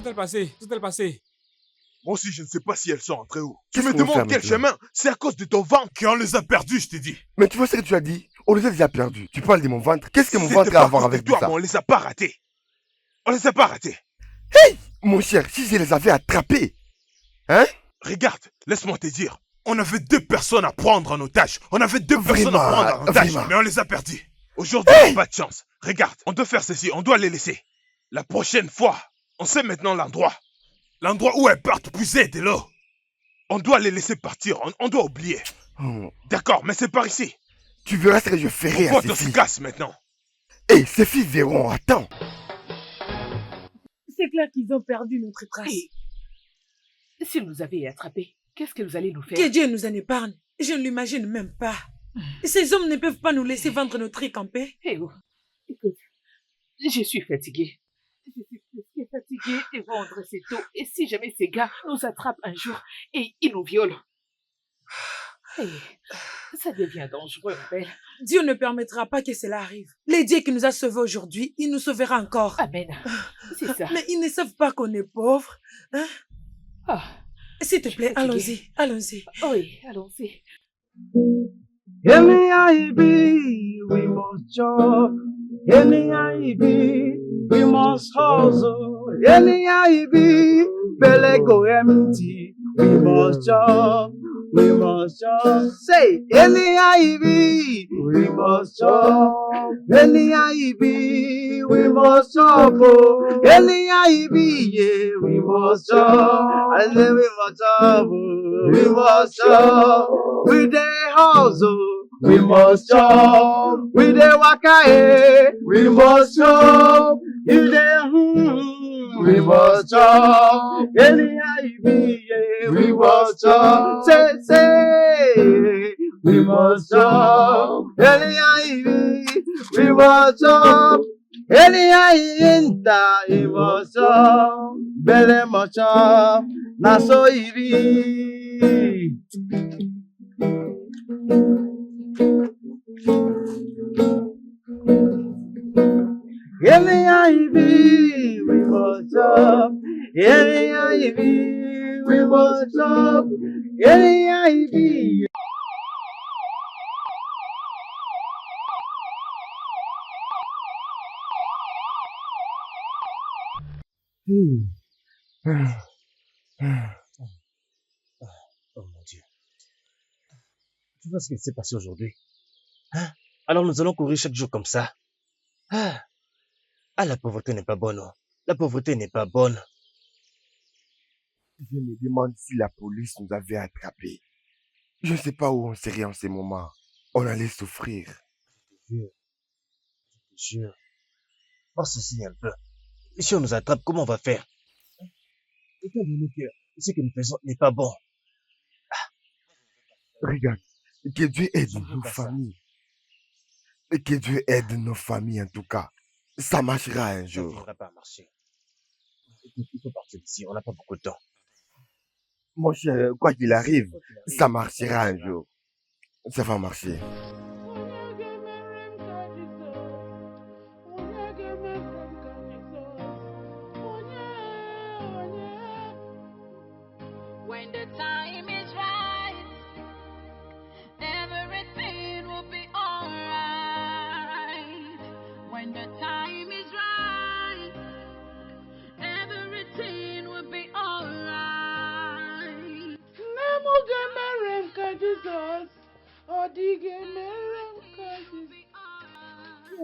tout est passé, tout est passé. Moi aussi, je ne sais pas si elles sont entrées où. Tu Qu'est-ce me qu'on va demandes faire quel maintenant? chemin? C'est à cause de ton ventre qu'on les a perdus, je t'ai dit. Mais tu vois ce que tu as dit? On les a déjà perdus. Tu parles de mon ventre. Qu'est-ce que mon ventre C'était a à pas à voir cause de avec tout toi, ça? mais on les a pas ratés. On les a pas ratés. Mon cher, si je les avais attrapés, hein? Regarde, laisse-moi te dire. On avait 2 personnes à prendre en otage. On avait 2 personnes Vraiment, à prendre en otage, vraiment. mais on les a perdus. Aujourd'hui, on n'a pas de chance. Regarde, on doit faire ceci, on doit les laisser. La prochaine fois, on sait maintenant l'endroit. L'endroit où elles partent puiser de l'eau. On doit les laisser partir, on doit oublier. Oh, D'accord, mais c'est par ici. tu verras ce que je ferai Pourquoi à ces on se filles. casse maintenant? Hé, ces filles verront. Attends. C'est clair qu'ils ont perdu notre trace. Et s'ils nous avaient attrapés, qu'est-ce que vous allez nous faire? Que Dieu nous en épargne. Je ne l'imagine même pas. Ces hommes ne peuvent pas nous laisser vendre nos trucs en paix. Eh oh, écoute, je suis fatiguée. Je suis presque fatiguée de vendre ces taux. Et si jamais ces gars nous attrapent un jour et ils nous violent, ça devient dangereux, ma belle. Dieu ne permettra pas que cela arrive. Les dieux qui nous a sauvés aujourd'hui, il nous sauvera encore. Amen. C'est ça. Mais ils ne savent pas qu'on est pauvres. Hein? Ah, S'il te plaît, fatiguée. allons-y. oui, allons-y. We must job. We must hustle. Belly go empty. We must job. We must job. Say, we must job. We must job. Yeah, we must job. I say we must job. We must job. We dey hustle. We must chop, we dey waka eh. We must chop, you dey we must chop. Anyhow you be, yeah. We must chop. Say, we must chop. Anyhow you be, we must chop. Anyhow you enter, we must chop. Belle must chop, na so e be. Any ivy, we must up. Any ivy, we must up. Any ivy. Oh mon Dieu. Tu vois ce qui s'est passé aujourd'hui? Hein? Alors nous allons courir chaque jour comme ça? Ah, la pauvreté n'est pas bonne. Oh. La pauvreté n'est pas bonne. Je me demande si la police nous avait attrapés. Je ne sais pas où on serait en ces moments. On allait souffrir. Je te jure. Pense ceci un peu. Et si on nous attrape, comment on va faire? Étant donné que ce que nous faisons n'est pas bon. Regarde, que Dieu aide Je veux nos pas ça. familles. Et que Dieu aide nos familles en tout cas. Ça marchera un Ça ne jour. devrait pas marcher. Écoute, il faut partir d'ici, on n'a pas beaucoup de temps. Mon cher, quoi qu'il arrive, ça marchera un jour. Ça va marcher. When the time is right, everything will be alright. When the time is right, everything will be alright.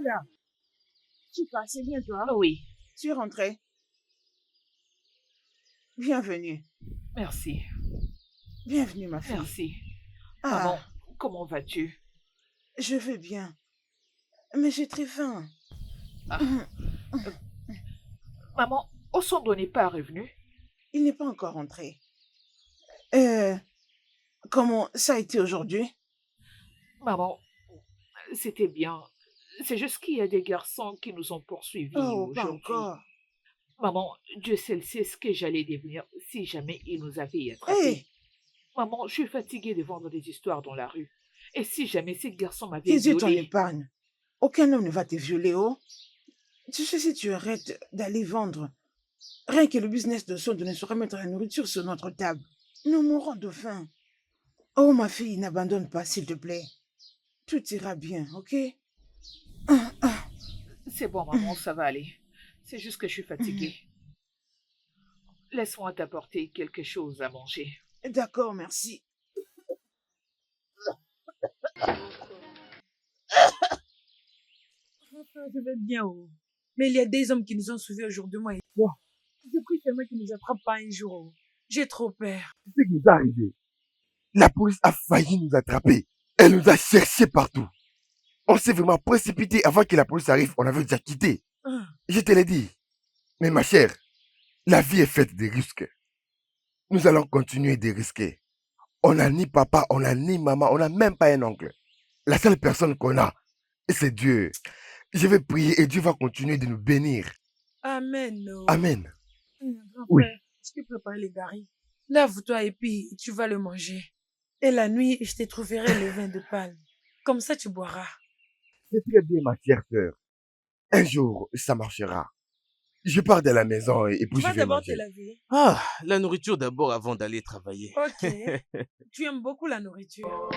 Là. Chica, c'est bien toi. Oui, Tu es rentrée. Bienvenue. merci. Bienvenue, ma fille. Merci. Ah, Maman, comment vas-tu? je vais bien. Mais j'ai très faim. Maman, Osondo n'est pas revenu? Il n'est pas encore rentré. Comment ça a été aujourd'hui? Maman, c'était bien. C'est juste qu'il y a des garçons qui nous ont poursuivis Oh, pas aujourd'hui. encore. Maman, Dieu seul sait ce que j'allais devenir si jamais ils nous avaient attrapés. Hé, Maman, je suis fatiguée de vendre des histoires dans la rue. Et si jamais ces garçons m'avaient que Dieu t'en violée, épargne. Aucun homme ne va te violer, oh. Tu sais, si tu arrêtes d'aller vendre, Rien que le business de sonde ne saurait mettre la nourriture sur notre table. Nous mourrons de faim. Oh, ma fille, n'abandonne pas, s'il te plaît. Tout ira bien, ok? C'est bon, maman, ça va aller. C'est juste que je suis fatiguée. Laisse-moi t'apporter quelque chose à manger. D'accord, merci. Je vais bien. Oh. Mais il y a des hommes qui nous ont sauvés aujourd'hui, moi et toi. Je prie seulement qu'ils ne nous attrapent pas un jour. Oh. J'ai trop peur. C'est ce qui nous est arrivé. La police a failli nous attraper. Elle nous a cherchés partout. On s'est vraiment précipité avant que la police arrive. On avait déjà quitté. Je te l'ai dit. Mais ma chère, la vie est faite de risques. Nous allons continuer de risquer. On n'a ni papa, on n'a ni maman, on n'a même pas un oncle. La seule personne qu'on a, c'est Dieu. Je vais prier et Dieu va continuer de nous bénir. Amen. Oh. Amen. Grand Oui. frère, je t'ai préparé les garis. Lave-toi et puis tu vas le manger. Et la nuit, je te trouverai le vin de palme. Comme ça, tu boiras. C'est très bien, ma chère sœur. Un jour, ça marchera. Je pars de la maison et puis Tu je vas vais d'abord te manger. laver. Ah, la nourriture d'abord avant d'aller travailler. Ok. Tu aimes beaucoup la nourriture.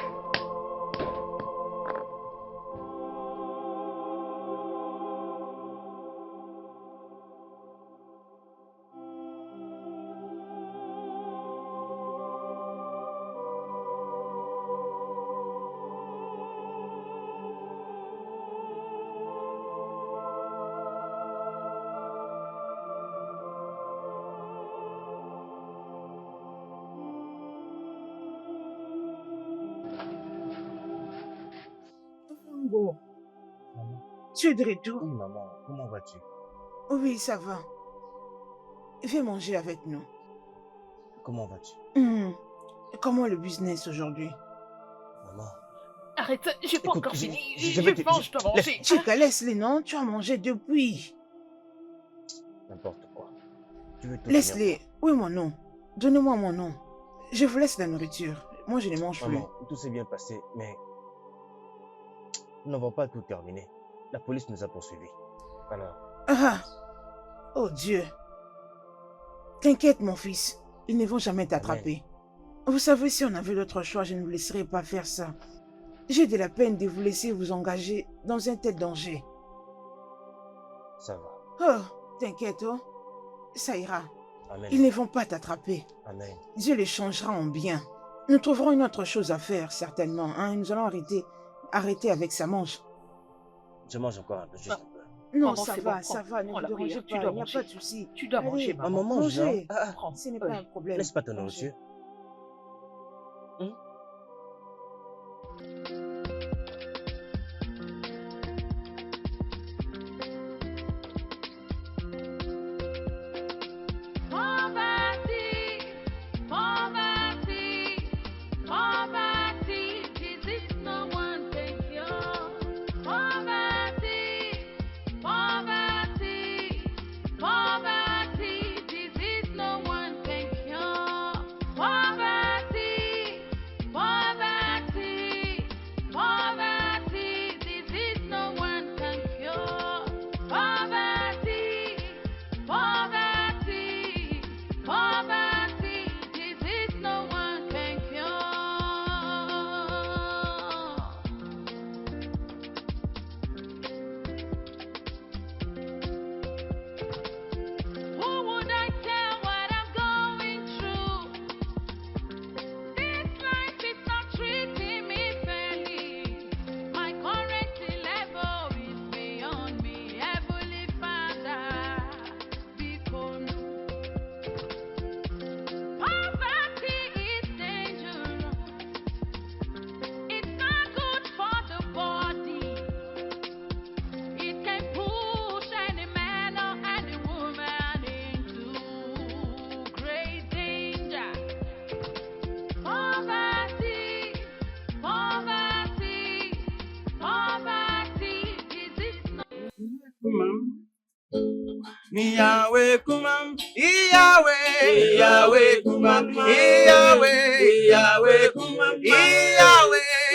Bon, tu es de retour? Oui, maman, comment vas-tu? Oui, ça va. Viens manger avec nous. Comment vas-tu? Comment le business aujourd'hui? Maman. Arrête, j'ai pas Écoute, encore je- fini. je vais te- Je dois manger. Chica, laisse-les, non? Tu as mangé depuis. N'importe quoi. Tu veux tout Laisse-les. Oui, mon nom. Donnez-moi mon nom. Je vous laisse la nourriture. Moi, je ne mange plus. Maman, tout s'est bien passé, mais nous n'avons pas tout terminé. La police nous a poursuivis. Alors, Ah! Oh Dieu! T'inquiète, mon fils. Ils ne vont jamais t'attraper. Vous savez, si on avait l'autre choix, je ne vous laisserais pas faire ça. J'ai de la peine de vous laisser vous engager dans un tel danger. ça va. Oh, t'inquiète, oh. Ça ira. Amen. Ils ne vont pas t'attraper. Amen. Dieu les changera en bien. Nous trouverons une autre chose à faire, certainement. Hein? Nous allons arrêter avec sa mange. Je mange encore un peu, juste un peu. Non, Maman, ça c'est va, bon, ça prends- va, ne prends vous la dérangez prière, tu pas, dois il n'y a manger. pas de souci. Tu dois Allez, manger, maman. Maman, mange, hein. mangez. Prends. Ce n'est pas Oui. un problème. Laisse pas ta Mangez. nourriture. Poverty, poverty, poverty, disease no one can cure. Poverty, poverty, poverty, disease no one can cure. Poverty, poverty, poverty, disease no one can cure. Poverty, poverty, poverty, disease no one can cure. Who would I tell what I'm going through? This life is not treating me fairly. My current level is beyond me. Heavenly Father, because poverty is dangerous. It's not good for the body. It can push any man or any woman into great danger. Poverty, poverty, poverty, disease no Yahweh kumam, Yahweh kumam, Yahweh kumam, Yahweh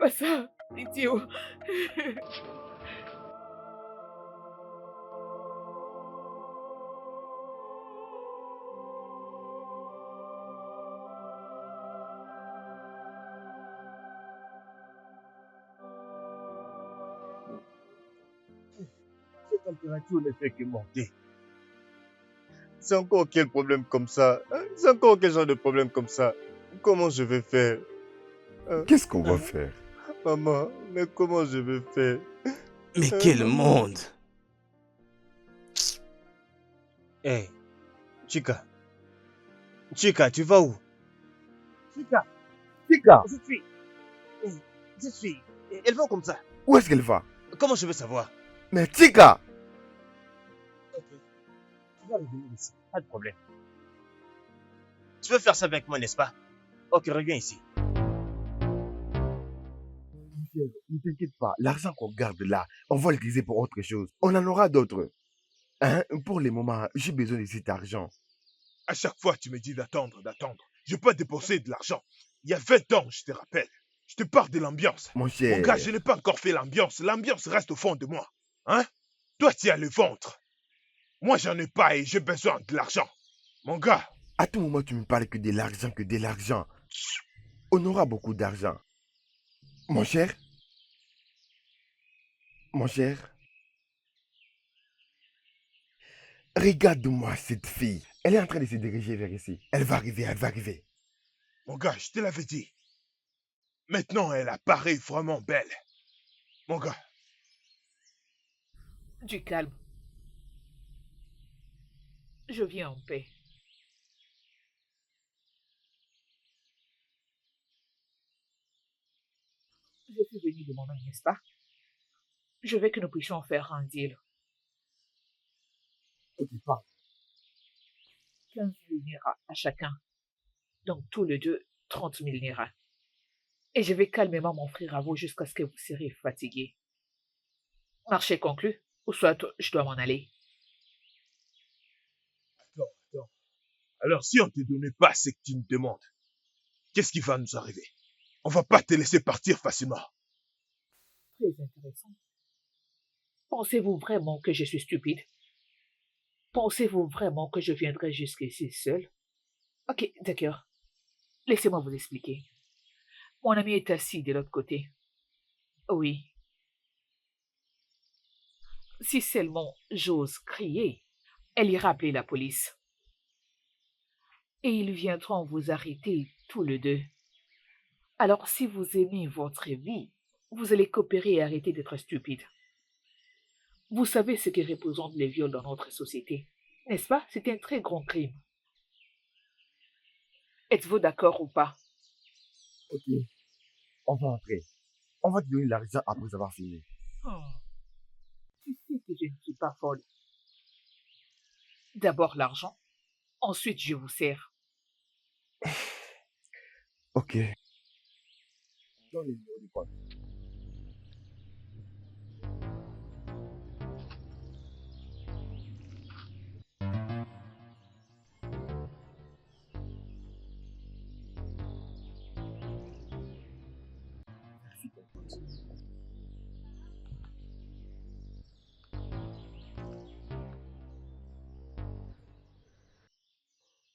pas ça, idiot. Cette température ne fait que monter. C'est encore quel problème comme ça? C'est encore quel genre de problème comme ça? Comment je vais faire? Qu'est-ce qu'on va faire? Maman, mais comment je vais faire? Mais quel Maman. monde! Hé, Chica. Chica, tu vas où? Chica, Chica, cette fille. Cette fille, elle va comme ça. où est-ce qu'elle va? Comment je vais savoir? Mais Chica! Ok, tu vas revenir ici, pas de problème. Tu veux faire ça avec moi, n'est-ce pas? Ok, reviens ici. Ne t'inquiète pas, l'argent qu'on garde là, on va l'utiliser pour autre chose. On en aura d'autres. Hein? Pour le moment, j'ai besoin de cet argent. À chaque fois, tu me dis d'attendre, d'attendre. Je peux dépenser de l'argent. Il y a 20 ans, je te rappelle. Je te parle de l'ambiance. Mon Mon cher, gars, je n'ai pas encore fait l'ambiance. L'ambiance reste au fond de moi. Hein? Toi, tu as le ventre. Moi, j'en ai pas et j'ai besoin de l'argent. Mon gars, à tout moment, tu me parles que de l'argent, que de l'argent. On aura beaucoup d'argent. Mon cher, regarde-moi cette fille. Elle est en train de se diriger vers ici. Elle va arriver, elle va arriver. mon gars, je te l'avais dit. Maintenant, elle apparaît vraiment belle. Mon gars, Du calme. Je viens en paix. Je suis venu de mon main, n'est-ce pas? Je veux que nous puissions faire un deal. Ok, parle. 15 000 Nera à chacun. Donc tous les deux, 30 000 Nera. Et je vais calmement m'offrir à vous jusqu'à ce que vous serez fatigué. Marché conclu, ou soit je dois m'en aller. attends. Alors, si on ne te donnait pas ce que tu nous demandes, qu'est-ce qui va nous arriver? On va pas te laisser partir facilement. Très intéressant. Pensez-vous vraiment que je suis stupide? Pensez-vous vraiment que je viendrai jusqu'ici seul? Ok, d'accord. Laissez-moi vous expliquer. Mon ami est assis de l'autre côté. Oui. Si seulement j'ose crier, elle ira appeler la police. Et ils viendront vous arrêter tous les deux. Alors si vous aimez votre vie, vous allez coopérer et arrêter d'être stupide. Vous savez ce que représente les viols dans notre société, n'est-ce pas? C'est un très grand crime. Êtes-vous d'accord ou pas? Ok, on va entrer. On va te donner l'argent après avoir fini. Tu sais que je ne suis pas folle. D'abord l'argent, ensuite je vous sers. Ok. Donne le numéro du compte.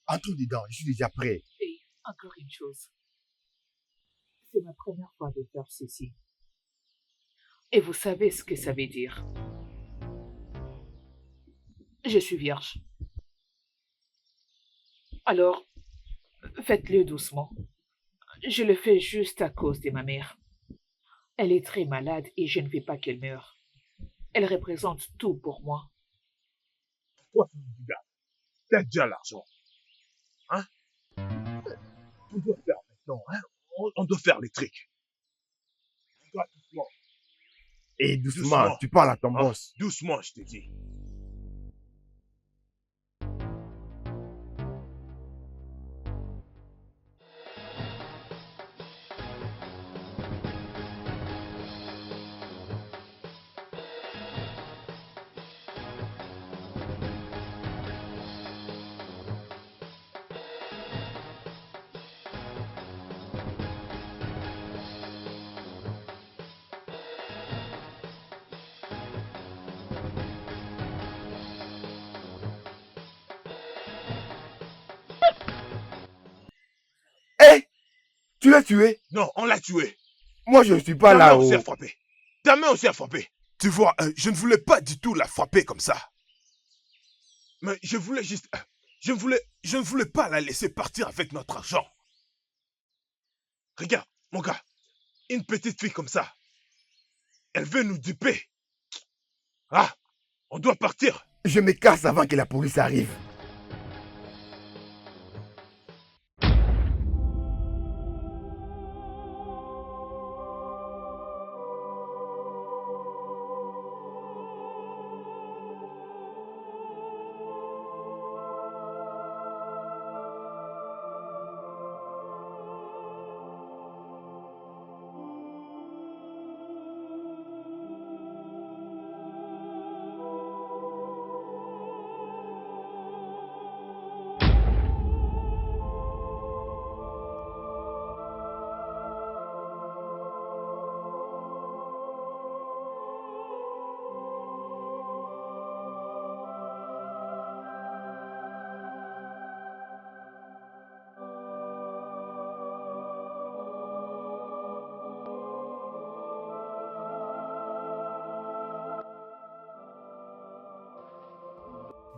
Entre dedans, je suis déjà prêt. Et encore une chose, c'est ma première fois de faire ceci. Et vous savez ce que ça veut dire. Je suis vierge. Alors, faites-le doucement. Je le fais juste à cause de ma mère. Elle est très malade et je ne veux pas qu'elle meure. Elle représente tout pour moi. Toi, mon gars, t'as déjà l'argent. Hein? On doit faire maintenant, hein? On doit faire les trucs. Toi, doucement. Et doucement, Doucement. tu parles à ton Hein? boss. Doucement, je te dis. Tu l'as tué? Non, on l'a tué. Moi, je ne suis pas Ta main là. aussi a frappé. Ta main aussi a frappé. Tu vois, je ne voulais pas du tout la frapper comme ça. Mais je voulais juste... je ne voulais pas la laisser partir avec notre argent. Regarde, mon gars. Une petite fille comme ça. Elle veut nous duper. Ah, on doit partir. Je me casse avant que la police arrive.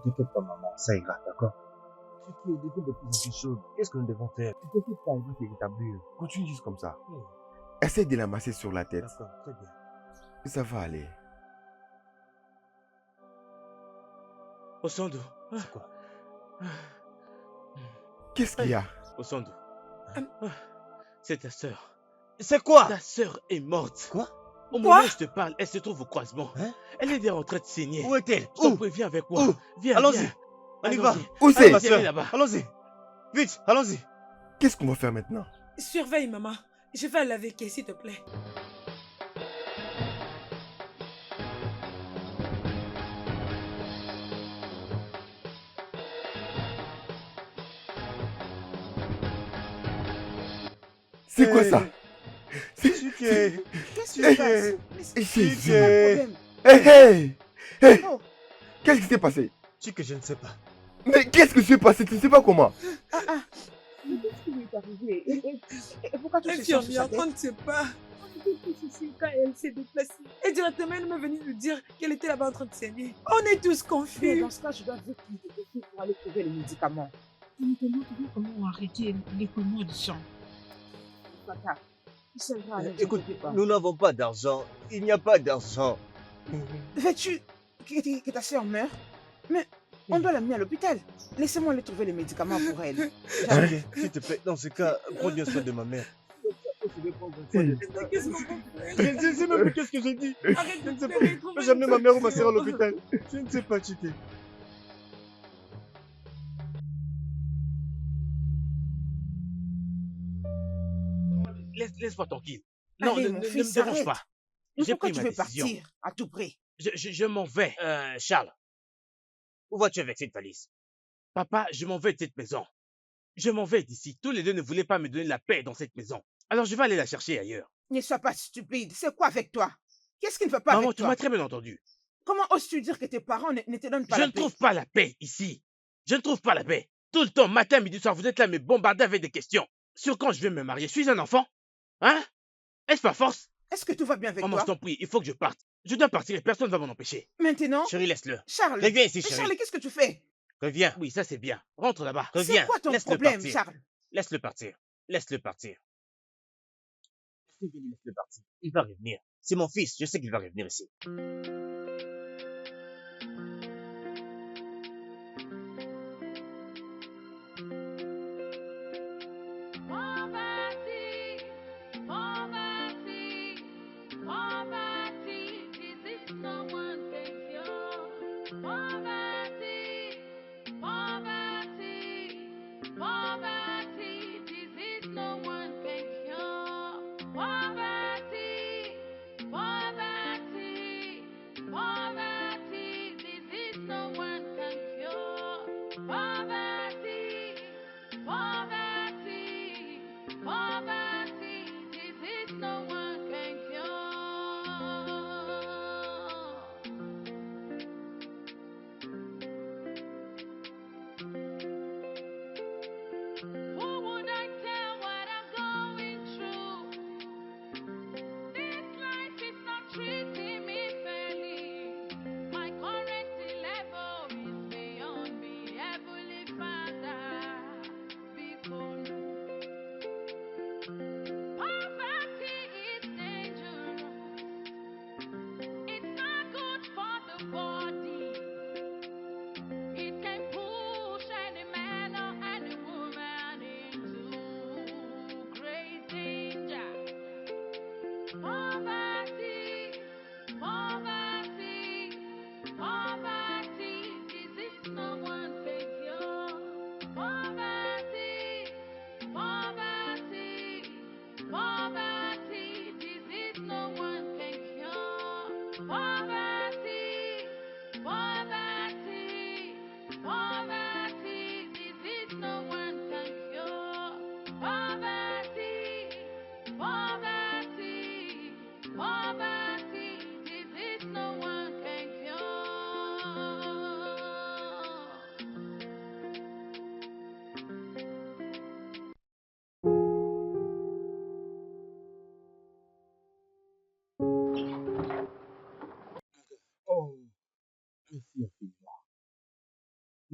Ne t'inquiète pas, maman, ça ira, d'accord? Tu es devenu de plus en plus chaude. Qu'est-ce que nous devons faire? Ne t'inquiète pas, il va se rétablir. Continue juste comme ça. Essaye de la masser sur la tête. D'accord, très bien. Ça va aller. Osando. C'est quoi? Qu'est-ce qu'il y a? Osando. C'est ta sœur. C'est quoi? Ta sœur est morte. Quoi? Au moment où je te parle, elle se trouve au croisement. Hein? Elle est déjà en train de saigner. Où est-elle? Je t'en prie, viens avec moi. Où? Viens, Allons-y. viens. On y va. Allons-y. Où Allez, ma c'est? soeur. là-bas. Allons-y. Vite, allons-y. Qu'est-ce qu'on va faire maintenant? Surveille, maman. Je vais aller avec elle, s'il te plaît. C'est quoi ça? Chiquet. Qu'est-ce qui se passe? Mais Jésus. c'est quoi le problème? Hey, hey! Hey! Oh, Qu'est-ce qui s'est passé? Chiquet, je ne sais pas. Mais qu'est-ce qui s'est passé? Tu ne sais pas comment? mais qu'est-ce qui lui est arrivé? Et pourquoi tu te sens sur sa Infirmière, tête? on ne sait pas. Quand elle s'est déplacée, et directement elle m'est venue nous dire qu'elle était là-bas en train de saigner. On est tous Mais confus. dans ce cas, je dois vite me dépêcher pour aller trouver les médicaments. Maintenant, tu vois comment arrêter l'écoulement du sang. Tata, il sera ne Écoute, t'inquiète pas. nous n'avons pas d'argent. Il n'y a pas d'argent. Veux-tu que ta sœur meure? Mais on doit l'amener à l'hôpital. Laissez-moi aller trouver les médicaments pour elle. Chiquet, s'il te plaît, dans ce cas, prends bien soin de ma mère. Qu'est-ce qu'on peut faire? Je ne sais même plus qu'est-ce que j'ai dit. Arrête Je de ne sais pleurer, pas. trouve J'ai amené ma mère ou ma soeur à l'hôpital. Je ne sais pas, Chiquet. Laisse-moi tranquille. Non, Allez, ne mon me fils, dérange arrête. pas. Mais J'ai pourquoi pris tu ma veux décision. partir à tout prix? Je m'en vais. Charles, où vas-tu avec cette valise? Papa, je m'en vais de cette maison. Je m'en vais d'ici. Tous les deux ne voulaient pas me donner la paix dans cette maison. Alors je vais aller la chercher ailleurs. Ne sois pas stupide. C'est quoi avec toi? Qu'est-ce qui ne va pas Maman, avec tu toi? m'as très bien entendu. Comment oses-tu dire que tes parents ne te donnent pas Je la ne paix? trouve pas la paix ici. Je ne trouve pas la paix. Tout le temps, matin, midi, soir, vous êtes là à me bombarder avec des questions. Sur quand je vais me marier, suis-je un enfant? Hein? Est-ce par force? Est-ce que tout va bien avec Maman, je toi? t'en prie, il faut que je parte. Je dois partir et personne ne va m'en empêcher. Maintenant? Chérie, laisse-le. Charles! Reviens ici, Mais chérie. Charles, qu'est-ce que tu fais? Reviens. Oui, ça c'est bien. Rentre là-bas. C'est Reviens. quoi ton Laisse-le problème, partir. Charles? Laisse-le partir. Laisse-le partir. Laisse-le partir. Il va revenir. C'est mon fils. Je sais qu'il va revenir ici. Poverty, poverty, poverty, this is no one can cure. Poverty, poverty, poverty, this is no one can cure. Poverty, poverty, poverty.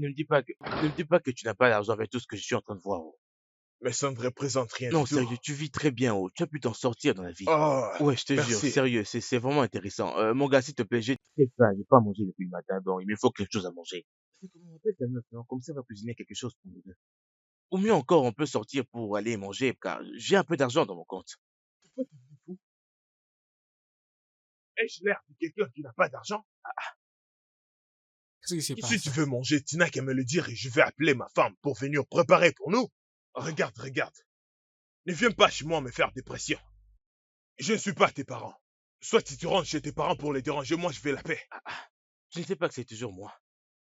Ne me dis pas que tu n'as pas d'argent avec tout ce que je suis en train de voir. Oh. Mais ça ne représente rien Non, du tout. sérieux, tu vis très bien. Oh. Tu as pu t'en sortir dans la vie. Oh, Ouais, je te jure, merci. sérieux, c'est vraiment intéressant. Mon gars, s'il te plaît, j'ai très faim. J'ai pas mangé depuis le matin, donc il me faut quelque chose à manger. Fais comment on appelle ta meuf, non? Comme ça, elle va cuisiner quelque chose pour nous deux. Ou mieux encore, on peut sortir pour aller manger, car j'ai un peu d'argent dans mon compte. Pourquoi tu me fous? Ai-je l'air de quelqu'un qui n'a pas d'argent? Qu'est-ce qui se Si passe? tu veux manger, tu n'as qu'à me le dire et je vais appeler ma femme pour venir préparer pour nous. Regarde, regarde. Ne viens pas chez moi me faire des pressions. Je ne suis pas tes parents. Soit tu te rentres chez tes parents pour les déranger, moi je vais la paix. Je ne sais pas que c'est toujours moi.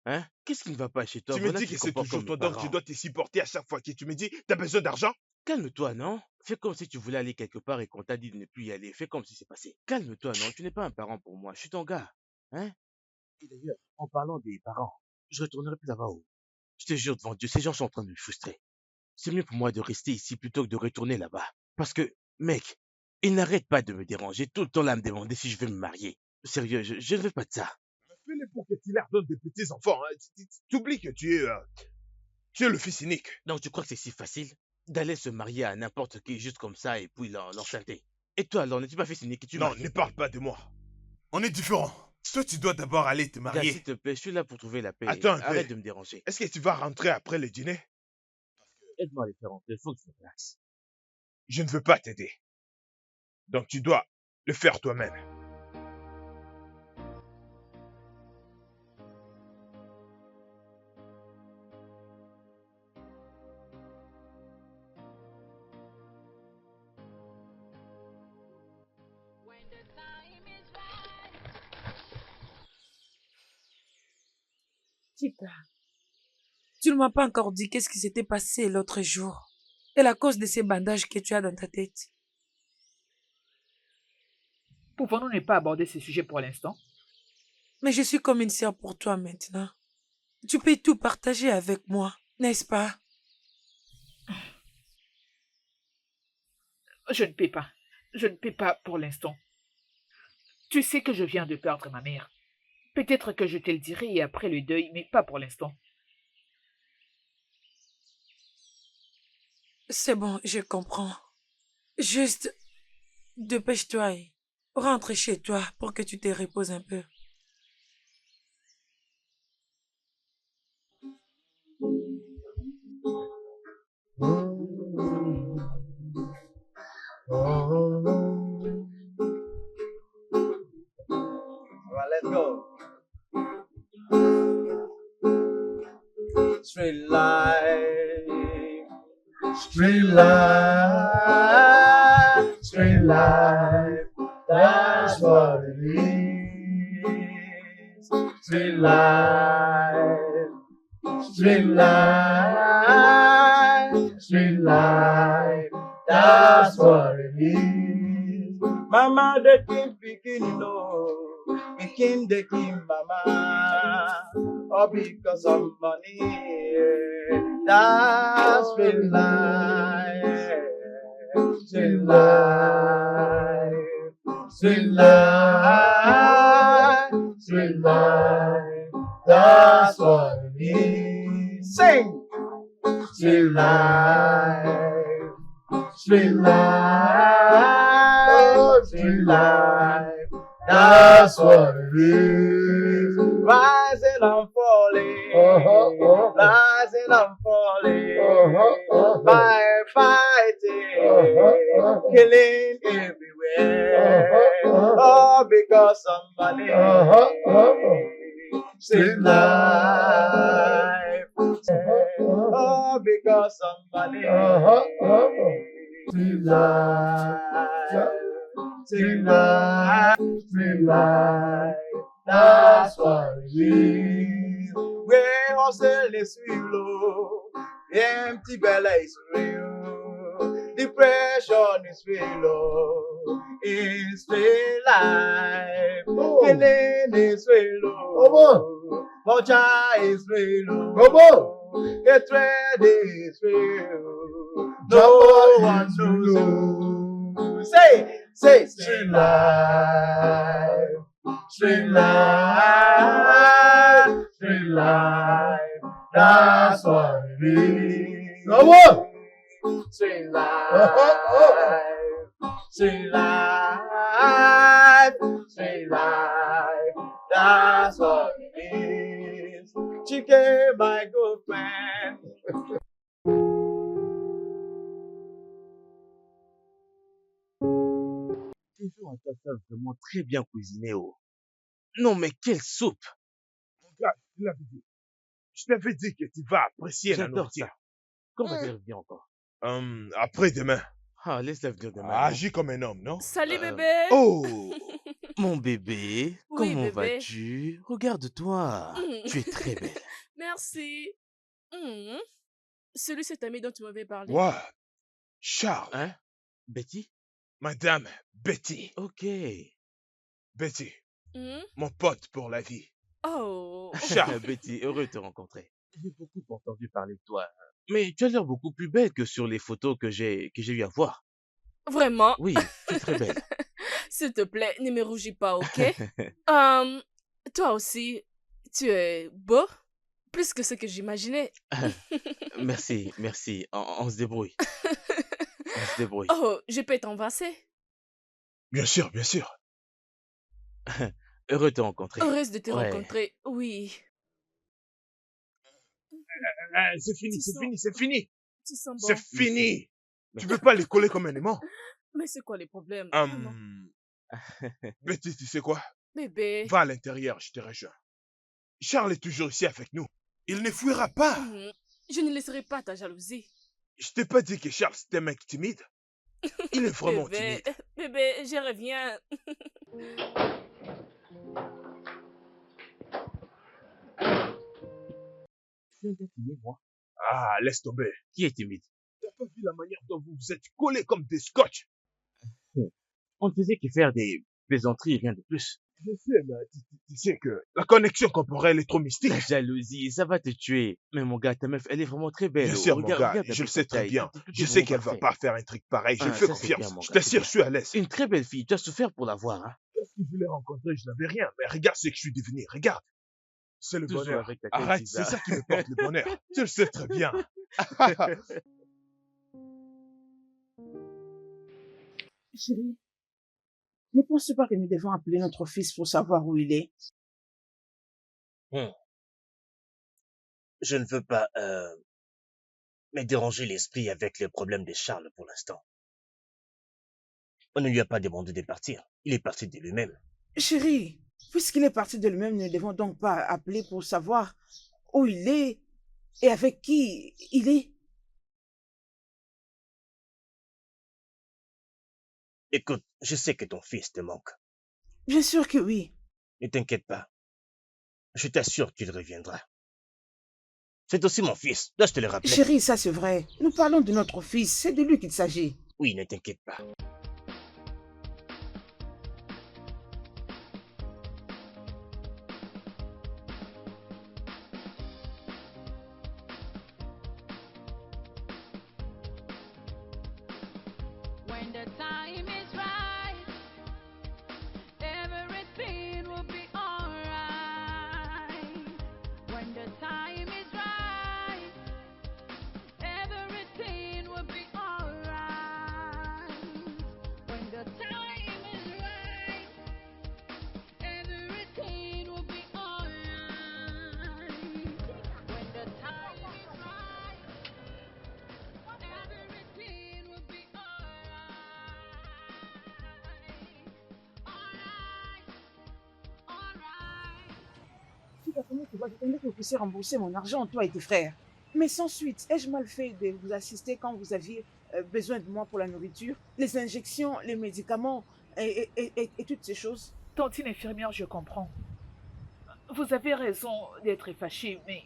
Hein? Qu'est-ce qui ne va pas chez toi? Tu me Voilà dis qui que se c'est comporte toujours comme toi, mes donc tu parents. dois te supporter à chaque fois que tu me dis t'as besoin d'argent. Calme-toi, non? Fais comme si tu voulais aller quelque part et qu'on t'a dit de ne plus y aller. Fais comme si c'est passé. Calme-toi, non? Tu n'es pas un parent pour moi. Je suis ton gars. Hein? Et d'ailleurs, en parlant des parents, je retournerai plus là-bas. Oh. Je te jure devant Dieu, ces gens sont en train de me frustrer. C'est mieux pour moi de rester ici plutôt que de retourner là-bas. Parce que, mec, ils n'arrêtent pas de me déranger tout le temps là à me demander si je veux me marier. Sérieux, je ne veux pas de ça. Fais-le pour que tu leur donnes des petits enfants. Hein. Tu oublies que tu es le fils unique. Donc tu crois que c'est si facile d'aller se marier à n'importe qui juste comme ça et puis l'enceinter? Et toi alors, n'es-tu pas fils unique? Tu Non, marié? ne parle pas de moi. On est différents. Toi, tu dois d'abord aller te Gars, marier. s'il te plaît, je suis là pour trouver la paix. Attends un peu. Arrête de me déranger. Est-ce que tu vas rentrer après le dîner? Aide-moi à les faire rentrer, il faut que je me relaxe. Je ne veux pas t'aider. Donc tu dois le faire toi-même. When the time is right. Chica, tu ne m'as pas encore dit qu'est-ce qui s'était passé l'autre jour et la cause de ces bandages que tu as dans ta tête. Pouvons-nous ne pas aborder ce sujet pour l'instant? Mais je suis comme une sœur pour toi maintenant. Tu peux tout partager avec moi, n'est-ce pas? Je ne peux pas. Je ne peux pas pour l'instant. Tu sais que je viens de perdre ma mère. Peut-être que je te le dirai après le deuil, mais pas pour l'instant. C'est bon, je comprends. Juste, dépêche-toi et rentre chez toi pour que tu te reposes un peu. Alright, let's go. Street life, street life, street life. That's what it is. Street life, street life, street life. That's what it is. Mama, the king picking low. Making the king mama, all because of money. That's real life, real life, real life, real life. That's what it is. Sing, real life, real life, real life. That's what it is. Rising and falling, rising and falling, by fighting, killing everywhere, all because of money. Street life, all because of money. Street life. Street life, street life, that's what it is. Where hustle is real, empty belly is real, depression is real, in street life, killing is real, torture is real, hatred is real, no one knows. Say, street life, street life, street life. That's what it is. Come on! Sweet life, sweet life, sweet life. That's what it is. Chicken, my good friend. Tes jours savent vraiment très bien cuisiner, oh. Non, mais quelle soupe! Regarde, je t'avais dit que tu vas apprécier la J'adore nourriture. ça. Quand va-t-elle revenir encore? Après-demain. Ah, laisse-la venir demain. non? Agis comme un homme, non? Salut Euh, bébé. Oh! Mon bébé, Oui, comment bébé. vas-tu? Regarde-toi. Tu es très belle. Merci. Mhm. Celui cet ami dont tu m'avais parlé. What? Charles. Hein? Betty? Madame Betty. Ok. Betty, Mhm. mon pote pour la vie. Oh. Charles. Betty, heureux de te rencontrer. J'ai beaucoup entendu parler de toi. Mais tu as l'air beaucoup plus belle que sur les photos que j'ai eu à voir. Vraiment? Oui, tu es très belle. S'il te plaît, ne me rougis pas, ok? Toi aussi, tu es beau. Plus que ce que j'imaginais. Merci, merci. On se débrouille. On se débrouille. Oh, je peux t'embrasser? Bien sûr, bien sûr. Heureux de te rencontrer. Heureuse de te Ouais. rencontrer, oui. C'est fini, Tu c'est sens- fini, c'est fini. Tu sens bon. C'est fini. Tu peux pas les coller comme un aimant. Mais c'est quoi les problèmes? Vraiment. Betty, tu sais quoi? Bébé. Va à l'intérieur, je te rejoins. Charles est toujours ici avec nous. Il ne fuira pas. Mhm. Je ne laisserai pas ta jalousie. Je t'ai pas dit que Charles c'était un mec timide. Il est vraiment Bébé, timide. bébé, je reviens. Tu es timide, moi. Ah, laisse tomber. Qui est timide? T'as pas vu la manière dont vous vous êtes collés comme des scotch? On ne faisait que faire des plaisanteries, rien de plus. Je sais, mais tu sais que la connexion corporelle est trop mystique. La jalousie, ça va te tuer. Mais mon gars, ta meuf, elle est vraiment très belle. Bien oh. sûr, mon Regarde- gars, regarde un je peu le sa sais très taille. bien. Tout est Je sais vraiment qu'elle va parfait. pas faire un truc pareil. Je Ah, lui fais ça, c'est confiance. bien, mon Je gars, t'assure, c'est je suis à l'aise. Une très belle fille, tu as souffert pour la voir. Hein? Lorsque je l'ai rencontrée, je n'avais rien. Mais regarde ce que je suis devenu. Regarde. C'est le Toujours bonheur. avec ta tête Arrête, c'est bizarre. ça qui me porte le bonheur. Tu le sais très bien. Chérie, ne penses pas que nous devons appeler notre fils pour savoir où il est? Je ne veux pas me déranger l'esprit avec les problèmes de Charles pour l'instant. On ne lui a pas demandé de partir. Il est parti de lui-même. Chérie, puisqu'il est parti de lui-même, nous ne devons donc pas appeler pour savoir où il est et avec qui il est. Écoute, je sais que ton fils te manque. Bien sûr que oui. Ne t'inquiète pas. Je t'assure qu'il reviendra. C'est aussi mon fils, dois-je te le rappeler? Chérie, ça c'est vrai. Nous parlons de notre fils, c'est de lui qu'il s'agit. Oui, ne t'inquiète pas. When the time is right, everything will be alright. When the time is right, everything will be alright. When the time is right, everything will be alright. When the time is right, everything will be Tu vas comment tu vois, j'attendais que vous puissiez rembourser mon argent, toi et tes frères. Mais sans suite, ai-je mal fait de vous assister quand vous aviez besoin de moi pour la nourriture, les injections, les médicaments et toutes ces choses? Tantine infirmière, je comprends. Vous avez raison d'être fâchée, mais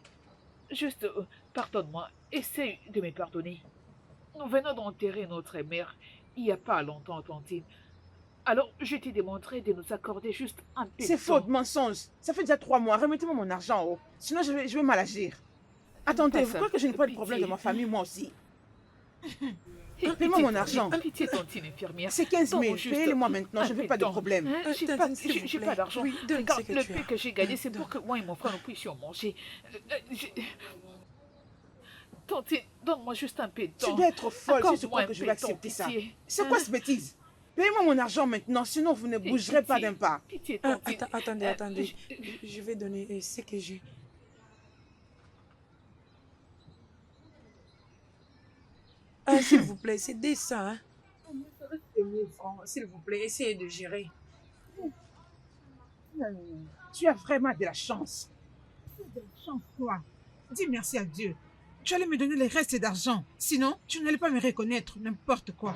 juste, pardonne-moi, essaye de me pardonner. Nous venons d'enterrer notre mère il n'y a pas longtemps, Tantine. Alors, je t'ai demandé de nous accorder juste un peu de C'est temps. faux, mensonge. Ça fait déjà 3 mois. Remettez-moi mon argent, oh. Sinon, je vais mal agir. Attendez, Pas vous ça. croyez que je n'ai pas de problème Pitié. de ma famille, moi aussi? Hey, Payez-moi mon argent. Pitié, Tantine infirmière. C'est 15 000. Donne-moi juste Payez-le-moi maintenant, un je ne peu veux pas de temps. problème. Hein, J'ai donne, pas, s'il vous j'ai plaît. pas d'argent. Oui, donne Regarde, ce que le tu peu as. que j'ai gagné, c'est pour que moi et mon frère nous puissions manger. Tantine, donne-moi juste un peu de temps. Tu dois être folle si tu Accorde-moi crois un que je peu vais de temps, accepter ça. pitié. C'est quoi cette bêtise? Payez-moi mon argent maintenant, sinon vous ne bougerez pas d'un pas. Pitié, Ah, Tantine. attendez. Je vais donner ce que j'ai. Ah, s'il vous plaît, c'est 200, hein. C'est 1000 francs. S'il vous plaît, essayez de gérer. Tu as vraiment de la chance. De la chance, toi. Dis merci à Dieu. Tu allais me donner les restes d'argent. Sinon, tu n'allais pas me reconnaître, n'importe quoi.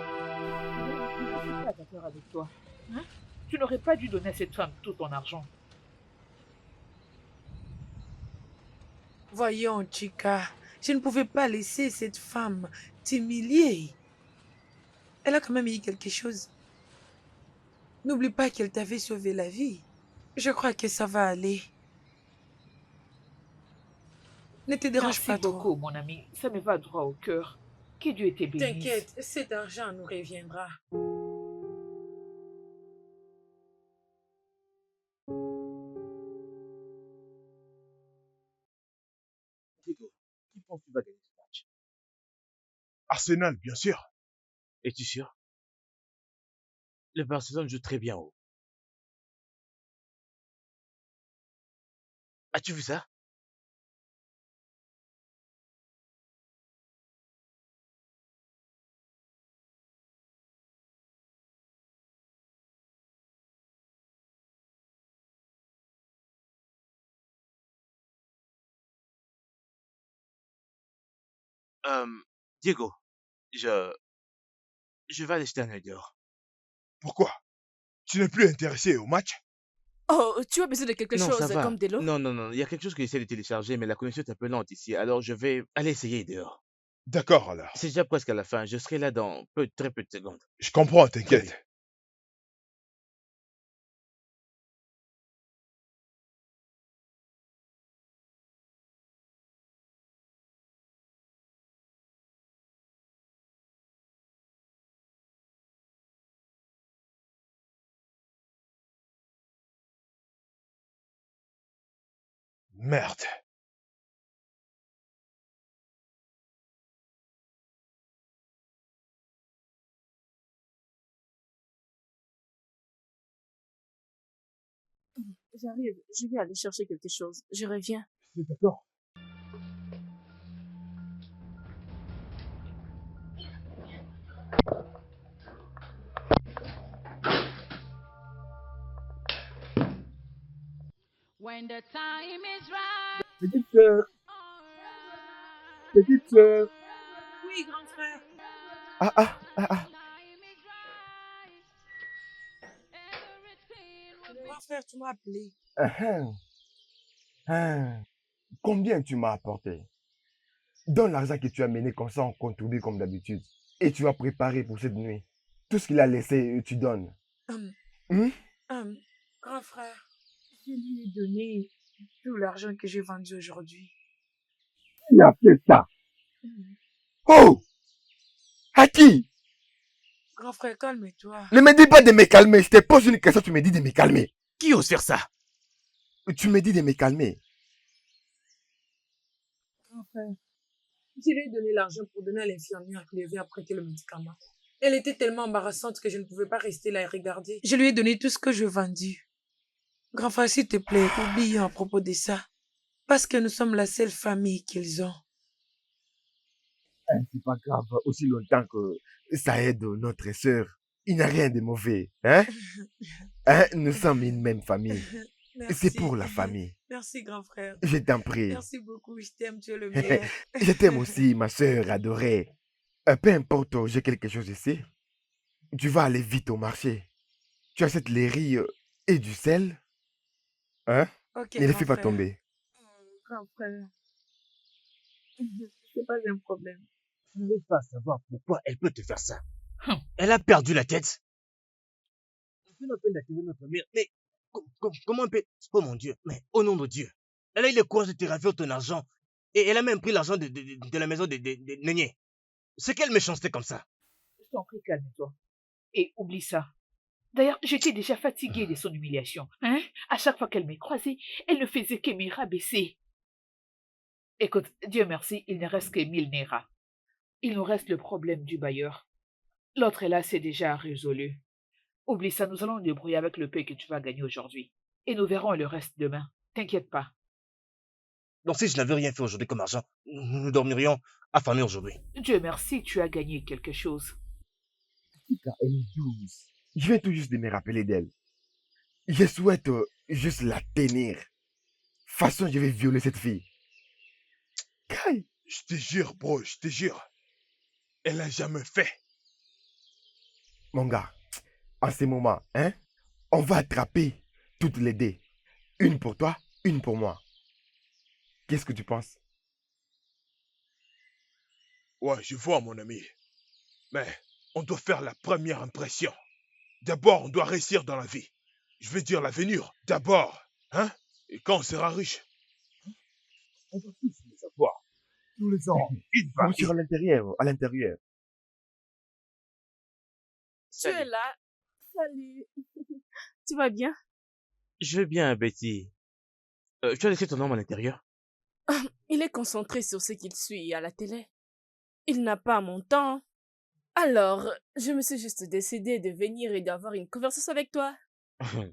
Je ne suis pas d'accord avec toi. Hein? Tu n'aurais pas dû donner à cette femme tout ton argent. Voyons, Chica, je ne pouvais pas laisser cette femme t'humilier. Elle a quand même eu quelque chose. N'oublie pas qu'elle t'avait sauvé la vie. Je crois que ça va aller. Ne te dérange Merci pas beaucoup, trop. mon ami. Ça me va droit au cœur. Que Dieu te bénisse. T'inquiète, cet argent nous reviendra. Diego, qui pense que tu vas gagner ce match? Arsenal, bien sûr. Es-tu sûr? Le Barcelone joue très bien haut. As-tu vu ça? Diego, je, je vais aller jeter un œil dehors. Pourquoi? Tu n'es plus intéressé au match? Oh, tu as besoin de quelque Non, ça chose va. comme de l'eau? Non, il y a quelque chose que j'essaie de télécharger, mais la connexion est un peu lente ici, alors je vais aller essayer dehors. D'accord alors. C'est déjà presque à la fin, je serai là dans très peu de secondes. Je comprends, Très bien. t'inquiète. Merde. J'arrive, je vais aller chercher quelque chose. Je reviens. C'est d'accord. When the time is right. Petite sœur, petite sœur. Oui, grand frère. Ah. Time is right. Everything will Grand frère, tu m'as appelé. Combien tu m'as apporté? Donne l'argent que tu as mené comme ça, on contribue comme d'habitude. Et tu vas préparer pour cette nuit. Tout ce qu'il a laissé, tu donnes. Grand frère, je lui ai donné tout l'argent que j'ai vendu aujourd'hui. Qui a fait ça? Hum. Oh! À qui? Grand frère, calme-toi. Ne me dis pas de me calmer. Je te pose une question, tu me dis de me calmer. Qui ose faire ça? Tu me dis de me calmer. Grand frère, je lui ai donné l'argent pour donner à l'infirmière qui devait apprêter le médicament. Elle était tellement embarrassante que je ne pouvais pas rester là et regarder. Je lui ai donné tout ce que j'ai vendu. Grand frère, s'il te plaît, oublie à propos de ça. Parce que nous sommes la seule famille qu'ils ont. C'est pas grave, aussi longtemps que ça aide notre sœur. Il n'y a rien de mauvais. Hein? Nous sommes une même famille. C'est pour la famille. Merci, grand frère. Je t'en prie. Merci beaucoup, je t'aime, tu es le meilleur. Je t'aime aussi, ma sœur adorée. Peu importe, j'ai quelque chose ici. Tu vas aller vite au marché. Tu achètes les riz et du sel. Hein? Ok, Ne les grand fais pas frère. tomber. Grand frère. C'est pas un problème. Je ne veux pas savoir pourquoi elle peut te faire ça. Elle a perdu la tête. On fait la peine d'attirer notre mère, mais comment elle peut... Oh mon Dieu, mais au nom de Dieu. Elle a eu le courage de te ravir ton argent. Et elle a même pris l'argent de la maison de Nénier. C'est quelle méchanceté comme ça? Je t'en prie, calme-toi. Et oublie ça. D'ailleurs, j'étais déjà fatiguée de son humiliation. Hein? À chaque fois qu'elle m'est croisée, elle ne faisait que me rabaisser. Écoute, Dieu merci, il ne reste que 1000 Naira. Il nous reste le problème du bailleur. L'autre là, c'est déjà résolu. Oublie ça, nous allons nous débrouiller avec le peu que tu vas gagner aujourd'hui. Et nous verrons le reste demain. T'inquiète pas. Donc si je n'avais rien fait aujourd'hui comme argent, nous dormirions affamés aujourd'hui. Dieu merci, tu as gagné quelque chose. Car elle est douce. Je viens tout juste de me rappeler d'elle. Je souhaite juste la tenir. De toute façon, je vais violer cette fille. Kai, Je te jure, bro, je te jure. Elle a jamais fait. mon gars, en ce moment, hein, on va attraper toutes les dés. Une pour toi, une pour moi. Qu'est-ce que tu penses? Ouais, je vois, mon ami. Mais on doit faire la première impression. D'abord, on doit réussir dans la vie. Je veux dire l'avenir. D'abord, hein? Et quand on sera riche, on va tous les avoir. Nous les aurons. Une par Bien sûr, à l'intérieur, à l'intérieur. Tu es Salut. là. Salut. Tu vas bien? Je vais bien, Betty. Tu as laissé ton homme à l'intérieur? Il est concentré sur ce qu'il suit à la télé. Il n'a pas mon temps. Alors, je me suis juste décidée de venir et d'avoir une conversation avec toi. Je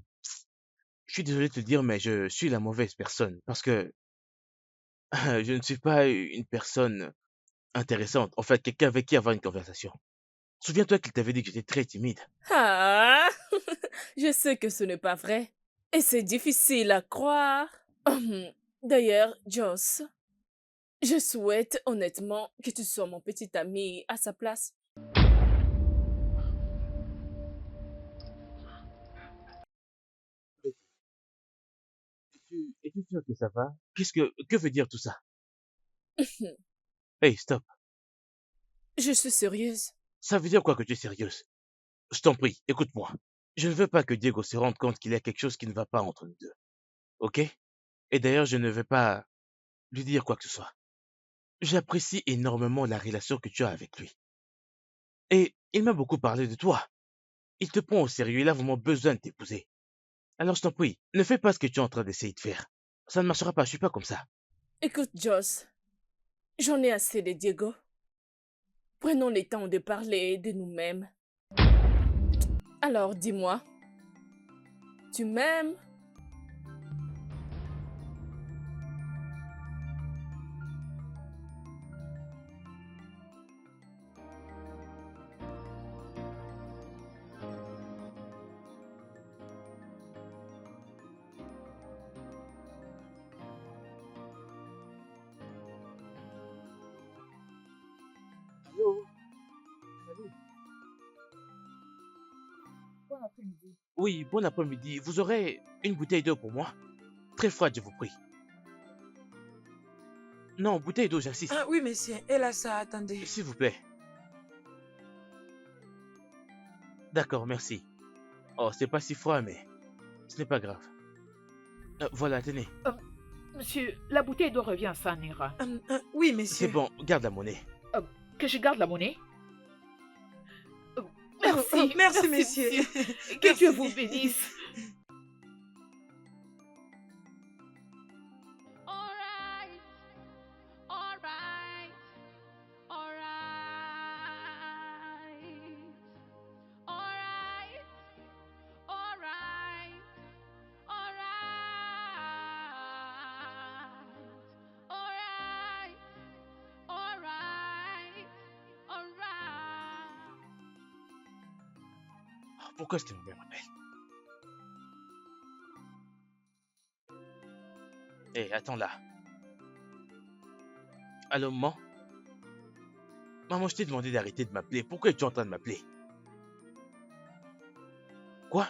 suis désolé de te dire, mais je suis la mauvaise personne parce que je ne suis pas une personne intéressante. En fait, quelqu'un avec qui avoir une conversation. Souviens-toi qu'il t'avait dit que j'étais très timide. Ah, je sais que ce n'est pas vrai. Et c'est difficile à croire. D'ailleurs, Joss, je souhaite honnêtement que tu sois mon petit ami à sa place. Es-tu sûr que ça va? Que veut dire tout ça? Hey, stop. Je suis sérieuse. Ça veut dire quoi que tu es sérieuse? Je t'en prie, écoute-moi. Je ne veux pas que Diego se rende compte qu'il y a quelque chose qui ne va pas entre nous deux. Ok? Et d'ailleurs, je ne vais pas lui dire quoi que ce soit. J'apprécie énormément la relation que tu as avec lui. Et il m'a beaucoup parlé de toi. Il te prend au sérieux, il a vraiment besoin de t'épouser. Alors je t'en prie, ne fais pas ce que tu es en train d'essayer de faire. Ça ne marchera pas, je suis pas comme ça. Écoute, Joss, j'en ai assez de Diego. Prenons le temps de parler de nous-mêmes. Alors, dis-moi, tu m'aimes? Allô? Salut. Bon après-midi. Oui, bon après-midi. Vous aurez une bouteille d'eau pour moi? Très froide, je vous prie. Non, bouteille d'eau, j'insiste. Ah oui, monsieur. Et là, ça, attendez. S'il vous plaît. D'accord, merci. Oh, c'est pas si froid, mais ce n'est pas grave. Voilà, tenez. Monsieur, la bouteille d'eau revient à 100 Naira. Oui, C'est monsieur. bon, garde la monnaie. Que je garde la monnaie? Merci, Merci, monsieur. Que Dieu vous bénisse. Alright, alright, alright, alright, alright, alright, alright, alright, alright. Pourquoi est-ce que ma mère m'appelle? Hé, attends là. Allô, maman? Maman, je t'ai demandé d'arrêter de m'appeler. Pourquoi es-tu en train de m'appeler? Quoi?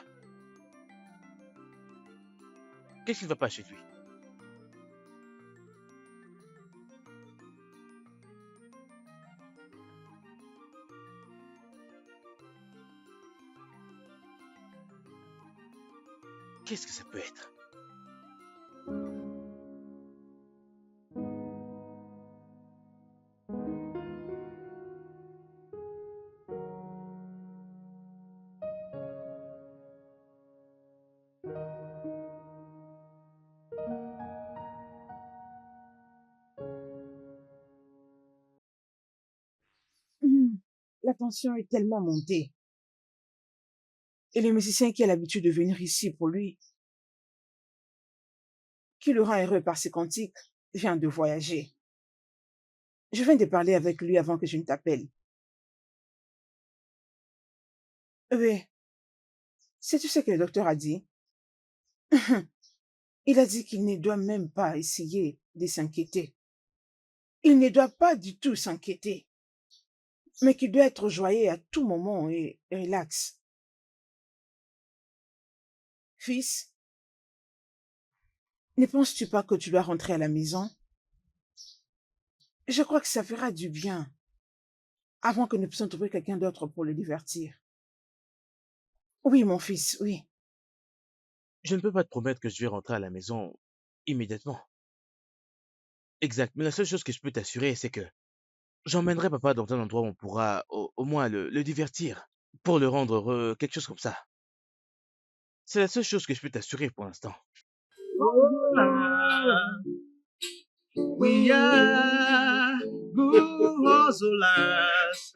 Qu'est-ce qui ne va pas chez lui? Qu'est-ce que ça peut être? la tension est tellement montée. Et le musicien qui a l'habitude de venir ici pour lui, qui le rend heureux par ses cantiques, vient de voyager. Je viens de parler avec lui avant que je ne t'appelle. Oui. Sais-tu ce que le docteur a dit? Il a dit qu'il ne doit même pas essayer de s'inquiéter. Il ne doit pas du tout s'inquiéter, mais qu'il doit être joyeux à tout moment et relax. Fils, ne penses-tu pas que tu dois rentrer à la maison? Je crois que ça fera du bien, avant que nous puissions trouver quelqu'un d'autre pour le divertir. Oui, mon fils, oui. Je ne peux pas te promettre que je vais rentrer à la maison immédiatement. Exact, mais la seule chose que je peux t'assurer, c'est que j'emmènerai papa dans un endroit où on pourra au moins le divertir, pour le rendre heureux, quelque chose comme ça. C'est la seule chose que je peux t'assurer pour l'instant. We are good hustlers.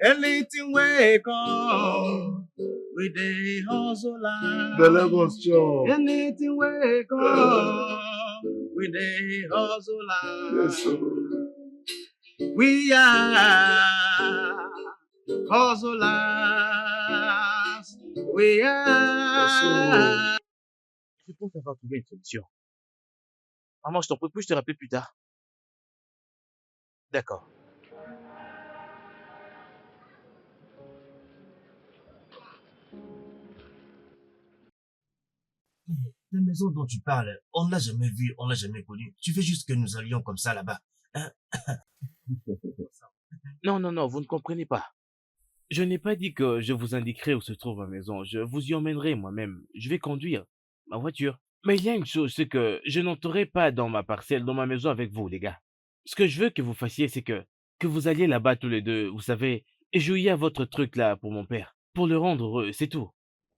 Anything we come, we dey hustlers. The Lagos show. Anything we come, we dey hustlers. We are hustlers. We are. Je pense avoir trouvé une solution. Maman, je t'en prie, je te rappeler plus tard. D'accord. La maison dont tu parles, on ne l'a jamais vue, on ne l'a jamais connue. Tu veux juste que nous allions comme ça là-bas. Hein? Non, non, non, vous ne comprenez pas. Je n'ai pas dit que je vous indiquerai où se trouve ma maison. Je vous y emmènerai moi-même. Je vais conduire ma voiture. Mais il y a une chose, c'est que je n'entrerai pas dans ma parcelle, dans ma maison avec vous, les gars. Ce que je veux que vous fassiez, c'est que vous alliez là-bas tous les deux, vous savez, et jouiez à votre truc là pour mon père. Pour le rendre heureux, c'est tout.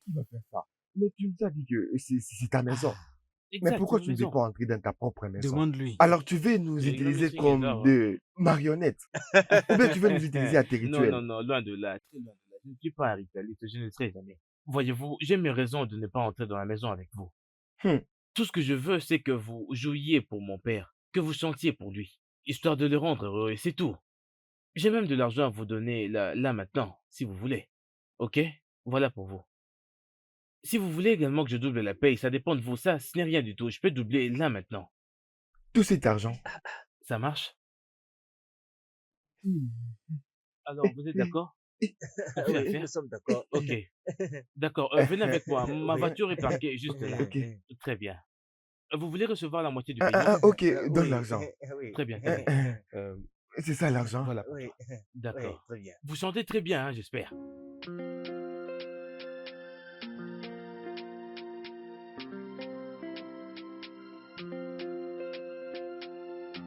Tu vas faire ça. Mais tu nous as dit que c'est ta maison. Exact, Mais pourquoi c'est tu une ne veux maison. pas entrer dans ta propre maison? Demande-lui. Alors tu veux nous Et utiliser le comme Seigneur, des marionnettes? Ou bien tu veux nous utiliser à tes Non, rituels? non, non, loin de là, très loin de là. Je ne suis pas un ritualiste, je ne le serai jamais. Voyez-vous, j'ai mes raisons de ne pas entrer dans la maison avec vous. Hmm. Tout ce que je veux, c'est que vous jouiez pour mon père, que vous chantiez pour lui, histoire de le rendre heureux, et c'est tout. J'ai même de l'argent à vous donner là maintenant, si vous voulez. Ok? Voilà pour vous. Si vous voulez également que je double la paye, ça dépend de vous, ça, ce n'est rien du tout. Je peux doubler là maintenant. Tout cet argent. Ça marche? Alors, vous êtes d'accord? On fait Oui, l'affaire? nous sommes d'accord. Ok. D'accord, venez avec moi. Ma Oui. voiture est parquée juste là. Ok. Très bien. Vous voulez recevoir la moitié du paiement? Ok, donne Oui, l'argent. oui. Très bien, très bien. C'est ça l'argent. Voilà. Oui, oui, D'accord. très bien. Vous chantez très bien, hein, j'espère.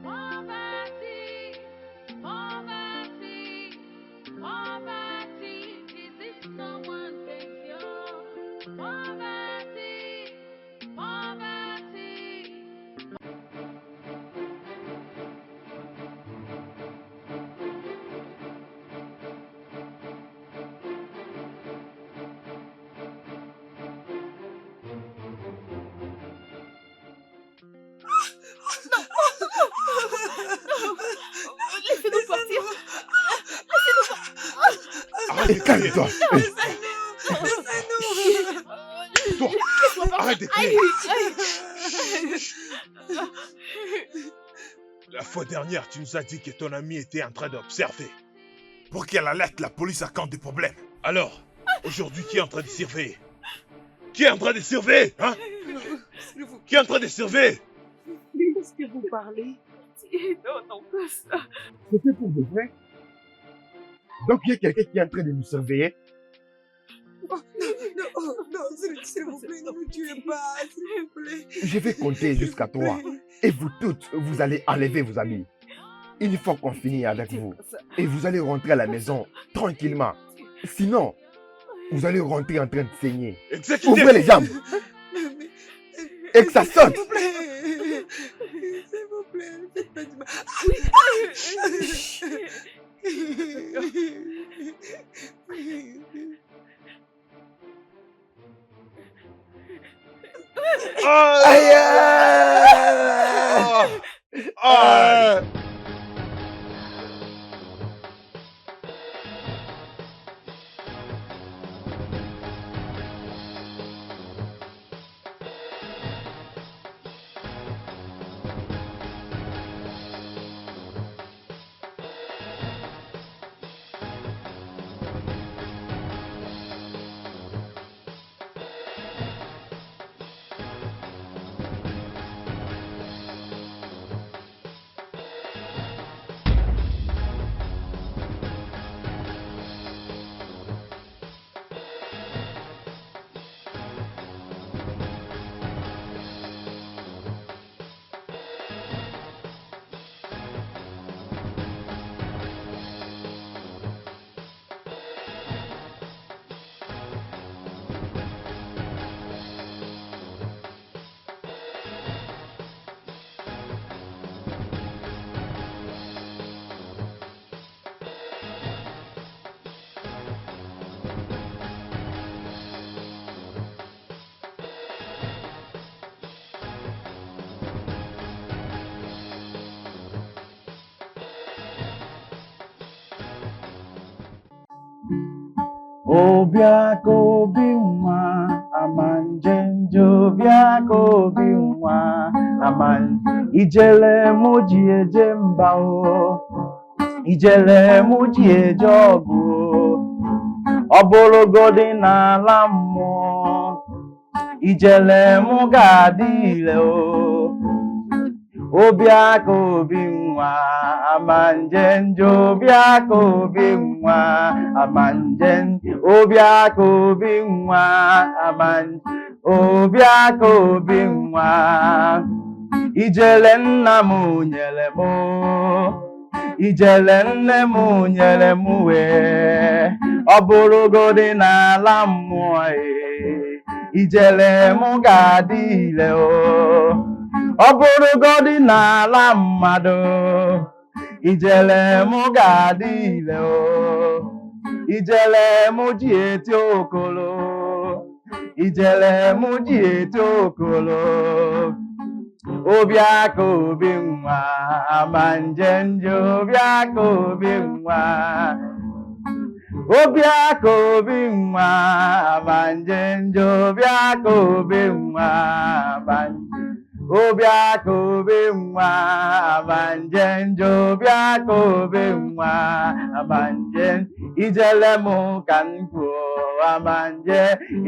Poverty, poverty, poverty, is this someone can cure? Poverty, poverty. Laissez-nous partir. Arrête de crier. Calme-toi. Toi, arrête de crier. La fois dernière, tu nous as dit que ton ami était en train d'observer. Pour qu'elle alerte la police à quand des problèmes. Alors, aujourd'hui, qui est en train de surveiller? Qui est en train de surveiller, hein? Qui est en train de surveiller? Qu'est-ce que vous parlez? Non, non, pas ça. C'était pour de vrai? Donc il y a quelqu'un qui est en train de nous surveiller? Non, s'il vous plaît, ne me tuez pas, s'il vous plaît. Je vais compter jusqu'à 3. Et vous toutes, vous allez enlever vos amis. Il faut qu'on finisse avec vous. Et vous allez rentrer à la maison tranquillement. Sinon, vous allez rentrer en train de saigner. Exécutez. Ouvrez les jambes. Et que ça saute. S'il vous plaît, faites pas du mal. Aïe! Aïe! Obiako binwa amanjenjo biako binwa aman ijele muji eje mba o ijele muji eje ọgụ ọ bụrụgodị n'ala mmụọ ijele mụ ga-adị ire o Obiako binwa amanjenjo Obiako binwa amanjen Obiako binwa aman Obiako binwa ijele nna m nyere m ijele nne m nyere m wee ọ bụrụgodị n'ala mmụọ ijele m ga-adị ire o ọ bụrụgodị n'ala mmadụ ijele m ga-adị ire o ijele m ji eti okolo ijele m ji eti okolo Obiako binwa amanjenjo Obiako binwa Obiako binwa amanjenjo Obiako binwa Obiako binwa amanjenjo Obiako binwa amanjen ijele mụ ka m kwuo amanje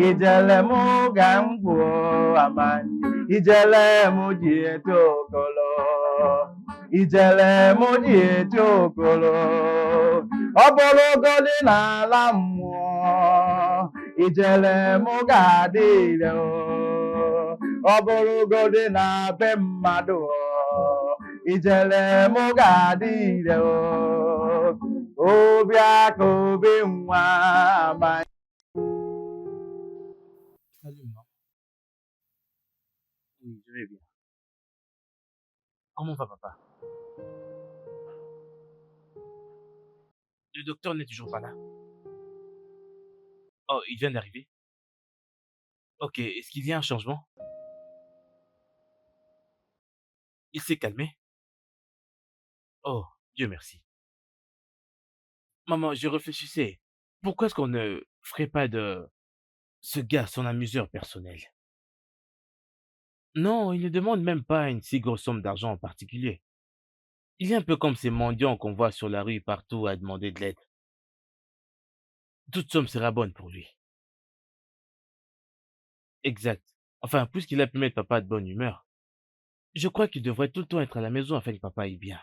ijele mụ ka m kwuo amanje ijele mụ ji eti okolo ijele mụ ji eti okolo ọ bụrụgodị n'ala mmụọ ijele mụ ga-adị ire o ọ bụrụgodị na be mmadụ ijele mụ ga-adị ire o Obiako binwa aman. Salut, maman. Oui, je vais bien. Comment va papa? Le docteur n'est toujours pas là. Oh, il vient d'arriver. Ok, est-ce qu'il y a un changement? Il s'est calmé? Oh, Dieu merci. Maman, je réfléchissais. Pourquoi est-ce qu'on ne ferait pas de ce gars son amuseur personnel? Non, il ne demande même pas une si grosse somme d'argent en particulier. Il est un peu comme ces mendiants qu'on voit sur la rue partout à demander de l'aide. Toute somme sera bonne pour lui. Exact. Enfin, puisqu'il a pu mettre papa de bonne humeur, je crois qu'il devrait tout le temps être à la maison afin que papa aille bien.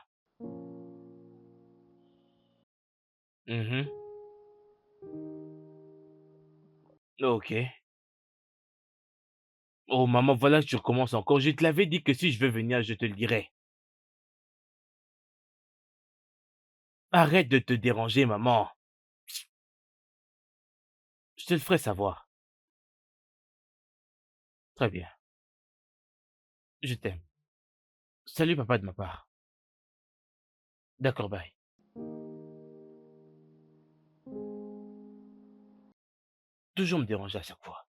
Mhm. Ok. Oh, maman, voilà que tu recommences encore. Je te l'avais dit que si je veux venir, je te le dirai. Arrête de te déranger, maman. Je te le ferai savoir. Très bien. Je t'aime. Salut papa de ma part. D'accord, bye. Toujours me déranger à chaque fois.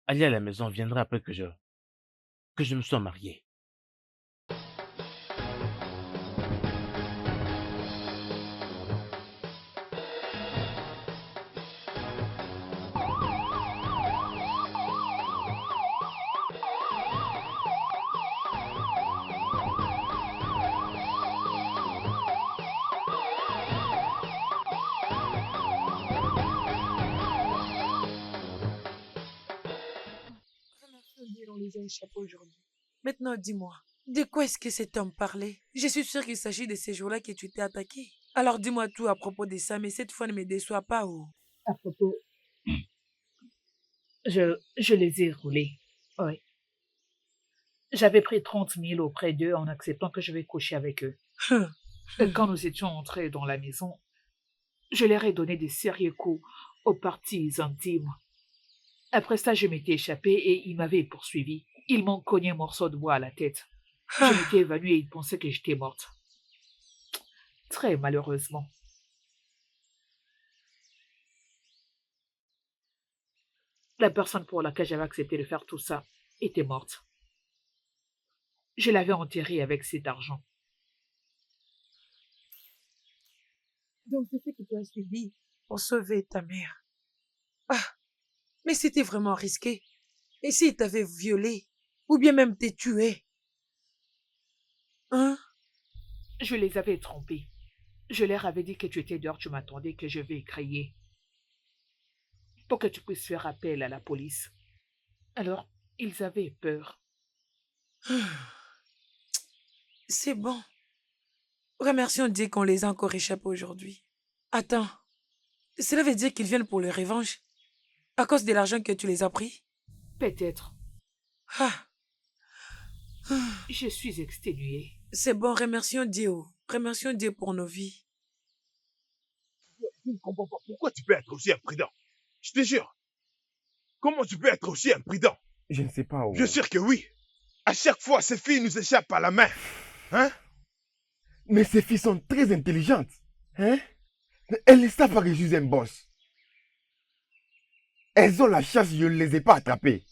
Aller à la maison viendra après que je me sois marié. On les a échappés aujourd'hui. Maintenant, dis-moi, de quoi est-ce que cet homme parlait? Je suis sûre qu'il s'agit de ces jours-là que tu t'es attaqué. Alors dis-moi tout à propos de ça, mais cette fois ne me déçois pas. Oh. À propos, je les ai roulés. Oui. J'avais pris 30 000 auprès d'eux en acceptant que je vais coucher avec eux. Et quand nous étions entrés dans la maison, je leur ai donné des sérieux coups aux parties intimes. Après ça, je m'étais échappée et ils m'avaient poursuivi. Ils m'ont cogné un morceau de bois à la tête. Je m'étais évanouie et ils pensaient que j'étais morte. Très malheureusement. La personne pour laquelle j'avais accepté de faire tout ça était morte. Je l'avais enterrée avec cet argent. Donc c'est ce que tu as suivi pour sauver ta mère. Ah, mais c'était vraiment risqué. Et s'il t'avait violé, ou bien même t'es tué? Hein? Je les avais trompés. Je leur avais dit que tu étais dehors, tu m'attendais, que je vais crier. Pour que tu puisses faire appel à la police. Alors, ils avaient peur. C'est bon. Remercions Dieu qu'on les a encore échappés aujourd'hui. Attends, cela veut dire qu'ils viennent pour leur revanche à cause de l'argent que tu les as pris? Peut-être. Ah. Je suis exténuée. C'est bon, remercions Dieu. Remercions Dieu pour nos vies. Je ne comprends pas pourquoi tu peux être aussi imprudent. Je te jure. Comment tu peux être aussi imprudent? Je ne sais pas où. Bien sûr que oui. À chaque fois, ces filles nous échappent à la main. Hein? Mais ces filles sont très intelligentes. Hein? Elles ne savent pas que je suis un boss. Elles ont la chance, je ne les ai pas attrapées.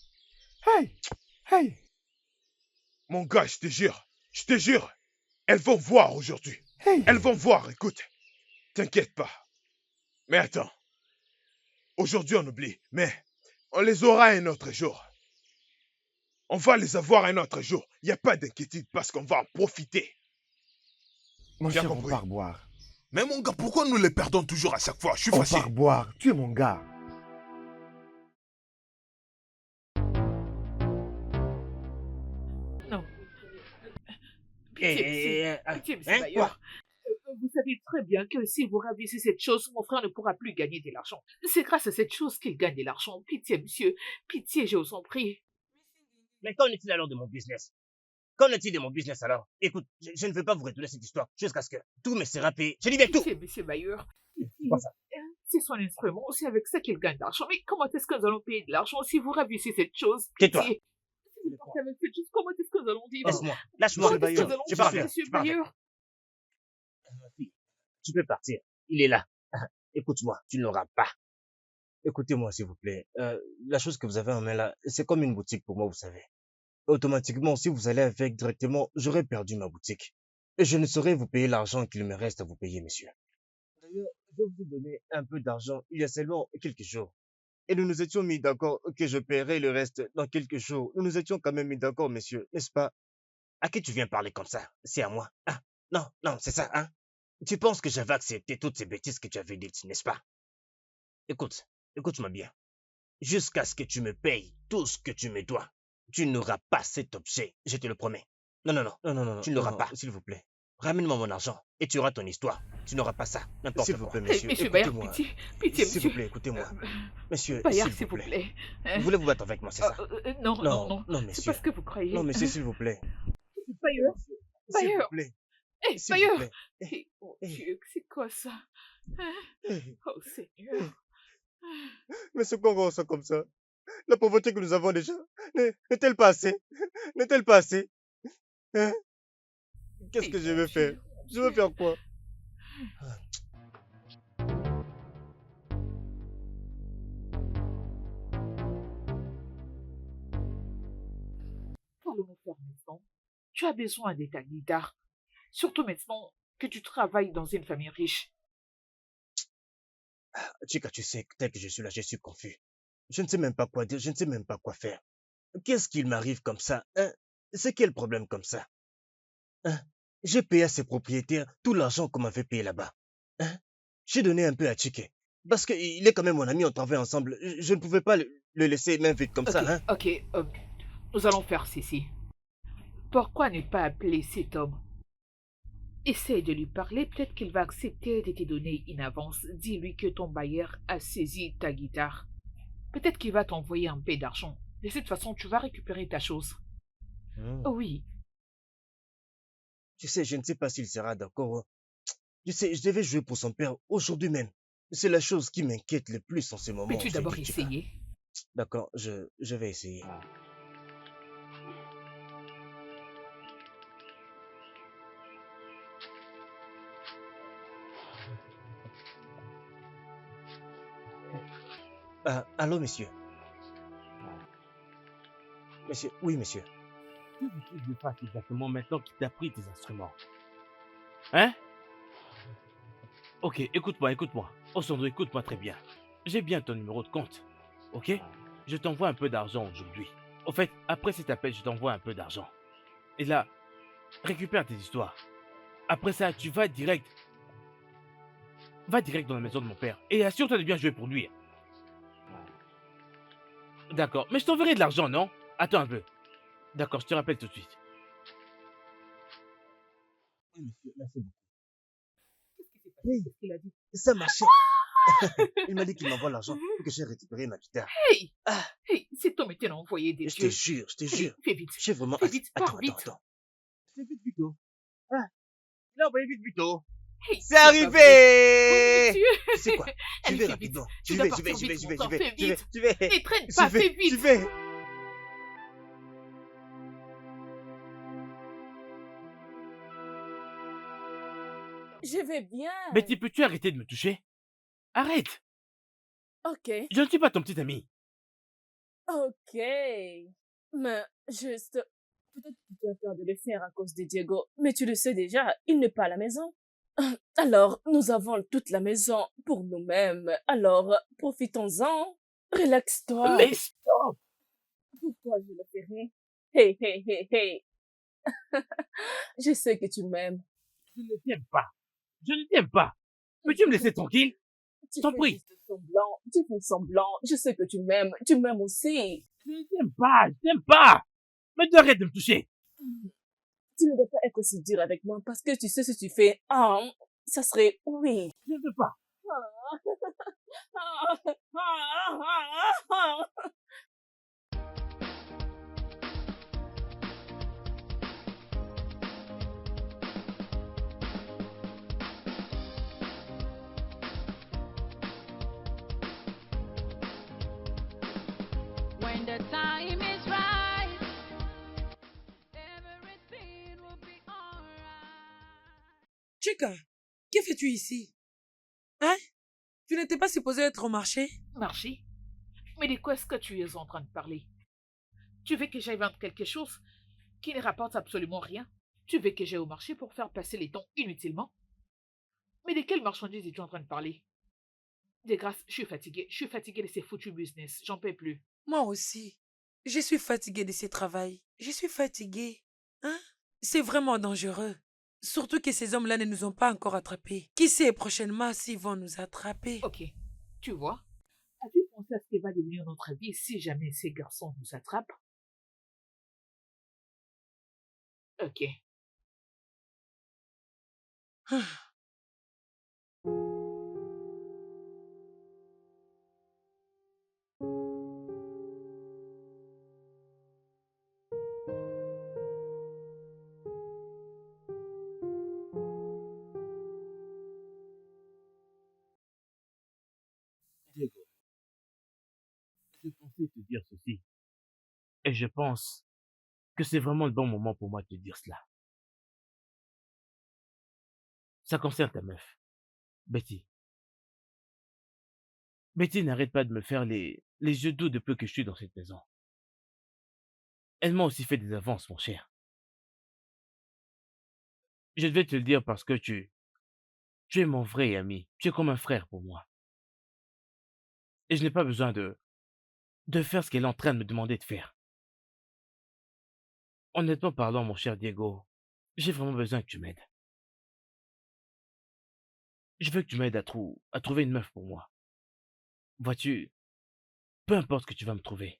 Hey! Hey! Mon gars, je te jure, elles vont voir aujourd'hui. Hey! Elles vont voir, écoute. T'inquiète pas. Mais attends. Aujourd'hui, on oublie, mais on les aura un autre jour. On va les avoir un autre jour. Il n'y a pas d'inquiétude parce qu'on va en profiter. Mon Bien cher, on compris. part boire. Mais mon gars, pourquoi nous les perdons toujours à chaque fois? Je suis On fâché. part boire. Tu es mon gars. Non. Eh, Pitié, monsieur hein, Bayer. Vous savez très bien que si vous ravissez cette chose, mon frère ne pourra plus gagner de l'argent. C'est grâce à cette chose qu'il gagne de l'argent. Pitié, monsieur. Pitié, je vous en prie. Mais qu'en est-il alors de mon business? Qu'en est-il de mon business alors? Écoute, je ne veux pas vous retourner cette histoire jusqu'à ce que tout me sera payé. Je dis bien tout. Pitié, monsieur Bayer. C'est quoi ça? C'est son instrument, c'est avec ça qu'il gagne de l'argent. Mais comment est-ce que nous allons payer de l'argent si vous ravissez cette chose? Tais-toi. Pitié. Si vous partez avec cette chose, comment est-ce que nous allons vivre? Laisse-moi, lâche-moi. Comment est-ce que nous allons Je pars vivre, bien. monsieur Je pars bien. Bayer? Ma fille, tu peux partir. Il est là. Écoute-moi, tu ne l'auras pas. Écoutez-moi, s'il vous plaît. La chose que vous avez en main là, c'est comme une boutique pour moi, vous savez. Automatiquement, si vous allez avec directement, j'aurais perdu ma boutique. Et je ne saurais vous payer l'argent qu'il me reste à vous payer, monsieur. D'ailleurs, je vous ai donné un peu d'argent il y a seulement quelques jours. Et nous nous étions mis d'accord que je paierai le reste dans quelques jours. Nous nous étions quand même mis d'accord, monsieur, n'est-ce pas? À qui tu viens parler comme ça? C'est à moi. Ah, non, non, c'est ça, hein? Tu penses que j'avais accepté toutes ces bêtises que tu avais dites, n'est-ce pas? Écoute, écoute-moi bien. Jusqu'à ce que tu me payes tout ce que tu me dois, tu n'auras pas cet objet, je te le promets. Non, non, non, non, non, non, tu ne l'auras pas, s'il vous plaît. Ramène-moi mon argent et tu auras ton histoire. Tu n'auras pas ça, n'importe quoi. S'il vous plaît, monsieur, Monsieur Bayer, écoutez-moi. pitié, pitié, S'il monsieur. vous plaît, écoutez-moi. Monsieur, Bayer, s'il s'il vous vous plaît. plaît. Vous voulez vous battre avec moi, c'est ça? Non, non, non. Non, C'est monsieur. pas ce que vous croyez. Non, monsieur, s'il vous plaît. Bayer, S'il Bayer. vous plaît. Hé, S'il vous Bayer. plaît. Eh, mon Dieu, c'est quoi ça? Hein? Oh Seigneur. Mais ce qu'on ressent comme ça, la pauvreté que nous avons déjà, n'est-elle pas assez? N'est-elle pas assez? Hein? Qu'est-ce que je vais faire? Je vais faire quoi? allons-nous faire maintenant? Tu as besoin de ta guitare, surtout maintenant que tu travailles dans une famille riche. Chica, tu sais, tel que je suis là, je suis confus. Je ne sais même pas quoi dire, je ne sais même pas quoi faire. Qu'est-ce qu'il m'arrive comme ça, hein? C'est quel problème comme ça? Hein? J'ai payé à ces propriétaires tout l'argent qu'on m'avait payé là-bas. Hein? J'ai donné un peu à Chique. Parce qu'il est quand même mon ami, on travaille ensemble. Je ne pouvais pas le laisser main vide comme ça, hein? Ok, nous allons faire ceci. Pourquoi ne pas appeler cet homme? Essaye de lui parler, peut-être qu'il va accepter de te donner une avance. Dis-lui que ton bailleur a saisi ta guitare. Peut-être qu'il va t'envoyer un peu d'argent. De cette façon, tu vas récupérer ta chose. Oui. Tu sais, je ne sais pas s'il sera d'accord. Tu sais, je devais jouer pour son père aujourd'hui même. C'est la chose qui m'inquiète le plus en ce moment. Peux-tu d'abord essayer? D'accord, je vais essayer. Allô, monsieur. Monsieur, oui, monsieur. Que veux-tu que je fasse exactement maintenant qu'il t'a pris tes instruments? Hein? Ok, écoute-moi. Osando, écoute-moi très bien. J'ai bien ton numéro de compte. Ok? Je t'envoie un peu d'argent aujourd'hui. Au fait, après cet appel, je t'envoie un peu d'argent. Et là, récupère tes histoires. Après ça, tu vas direct. Va direct dans la maison de mon père. Et assure-toi de bien jouer pour lui. D'accord, mais je t'enverrai de l'argent, non? Attends un peu. D'accord, je te rappelle tout de suite. Oui, monsieur, merci beaucoup. Qu'est-ce qu'il a dit? Ça marchait. Il m'a dit qu'il m'envoie l'argent pour que j'ai récupéré ma guitare. Hey! Hey, cet homme était envoyé des Je te dieux. jure, je te Allez, jure. fais vite. J'ai vraiment... Fais vite, pars vite. Attends. Fais vite, Vito. Ah, il a envoyé vite, Vito. Hey, C'est arrivé! Oh mon Dieu! Tu sais quoi? J'y Allez, vais fais vite. rapidement. Tu J'y dois vais, partir vite, j'y mon vais. corps, fais vite. J'y vais. Ne traîne pas, fais vite. J'y vais. Je vais bien. Betty, peux-tu arrêter de me toucher? Arrête! Ok, Je ne suis pas ton petit ami. ok. Mais juste, peut-être que tu as peur de le faire à cause de Diego, mais tu le sais déjà, il n'est pas à la maison. Alors, nous avons toute la maison pour nous-mêmes. Alors, profitons-en. Relaxe-toi. Mais stop! Pourquoi je le ferais? Hey, hey, hey, hey. Je sais que tu m'aimes. Je ne t'aime pas. Je ne t'aime pas. Peux-tu me laisser tranquille? Tu T'en fais prie. juste semblant. Tu fais semblant. Je sais que tu m'aimes. Tu m'aimes aussi. Je ne t'aime pas. Je t'aime pas. Mais arrête de me toucher. Tu ne dois pas être aussi dur avec moi parce que tu sais si tu fais ça serait oui. Je ne veux pas. When the time is right, everything will be alright. Chica, que fais-tu ici? Hein? Tu n'étais pas supposé être au marché? Marché? Mais de quoi est-ce que tu es en train de parler? Tu veux que j'aille vendre quelque chose qui ne rapporte absolument rien? Tu veux que j'aille au marché pour faire passer les temps inutilement? Mais de quelle marchandise es-tu en train de parler? De grâce, je suis fatiguée de ces foutus business, j'en peux plus. Moi aussi. Je suis fatiguée de ce travail. Je suis fatiguée. Hein? C'est vraiment dangereux. Surtout que ces hommes-là ne nous ont pas encore attrapés. Qui sait prochainement s'ils vont nous attraper? Ok, tu vois, as-tu pensé à ce qui va devenir notre vie si jamais ces garçons nous attrapent? Ok. Diego, je pensais te dire ceci. Et je pense que c'est vraiment le bon moment pour moi de te dire cela. Ça concerne ta meuf, Betty. Betty n'arrête pas de me faire les yeux doux depuis que je suis dans cette maison. Elle m'a aussi fait des avances, mon cher. Je devais te le dire parce que tu es mon vrai ami. Tu es comme un frère pour moi. Et je n'ai pas besoin de faire ce qu'elle est en train de me demander de faire. Honnêtement parlant, mon cher Diego, j'ai vraiment besoin que tu m'aides. Je veux que tu m'aides à trouver une meuf pour moi. Vois-tu, peu importe ce que tu vas me trouver.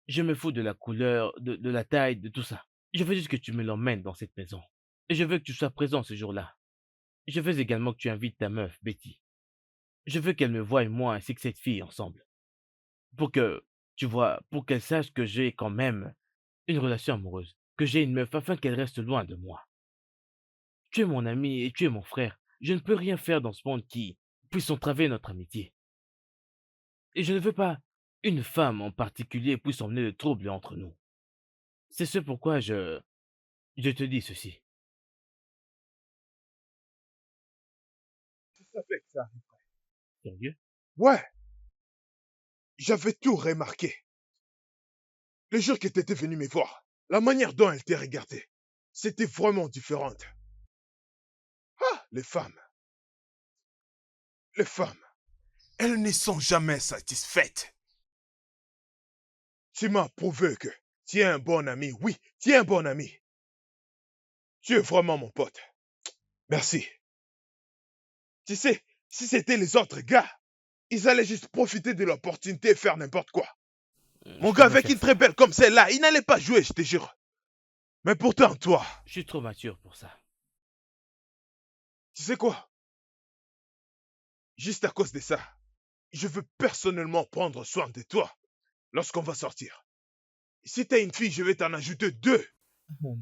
Je me fous de la couleur, de la taille, de tout ça. Je veux juste que tu me l'emmènes dans cette maison. Et je veux que tu sois présent ce jour-là. Je veux également que tu invites ta meuf, Betty. Je veux qu'elle me voie, moi, ainsi que cette fille, ensemble. Pour que, tu vois, pour qu'elle sache que j'ai quand même une relation amoureuse. Que j'ai une meuf afin qu'elle reste loin de moi. Tu es mon ami et tu es mon frère. Je ne peux rien faire dans ce monde qui puisse entraver notre amitié. Et je ne veux pas une femme en particulier puisse emmener le trouble entre nous. C'est ce pourquoi je te dis ceci. Je savais que ça arriverait. Sérieux? Ouais, j'avais tout remarqué. Le jour que t'étais venu me voir, la manière dont elle t'a regardé, c'était vraiment différente. Ah, les femmes, elles ne sont jamais satisfaites. Tu m'as prouvé que tu es un bon ami. Oui, tu es un bon ami. Tu es vraiment mon pote. Merci. Tu sais, si c'était les autres gars, ils allaient juste profiter de l'opportunité et faire n'importe quoi. Mon gars, avec une très belle comme celle-là, il n'allait pas jouer, je te jure. Mais pourtant, toi... Je suis trop mature pour ça. Tu sais quoi? Juste à cause de ça, je veux personnellement prendre soin de toi lorsqu'on va sortir. Si t'as une fille, je vais t'en ajouter 2. Non,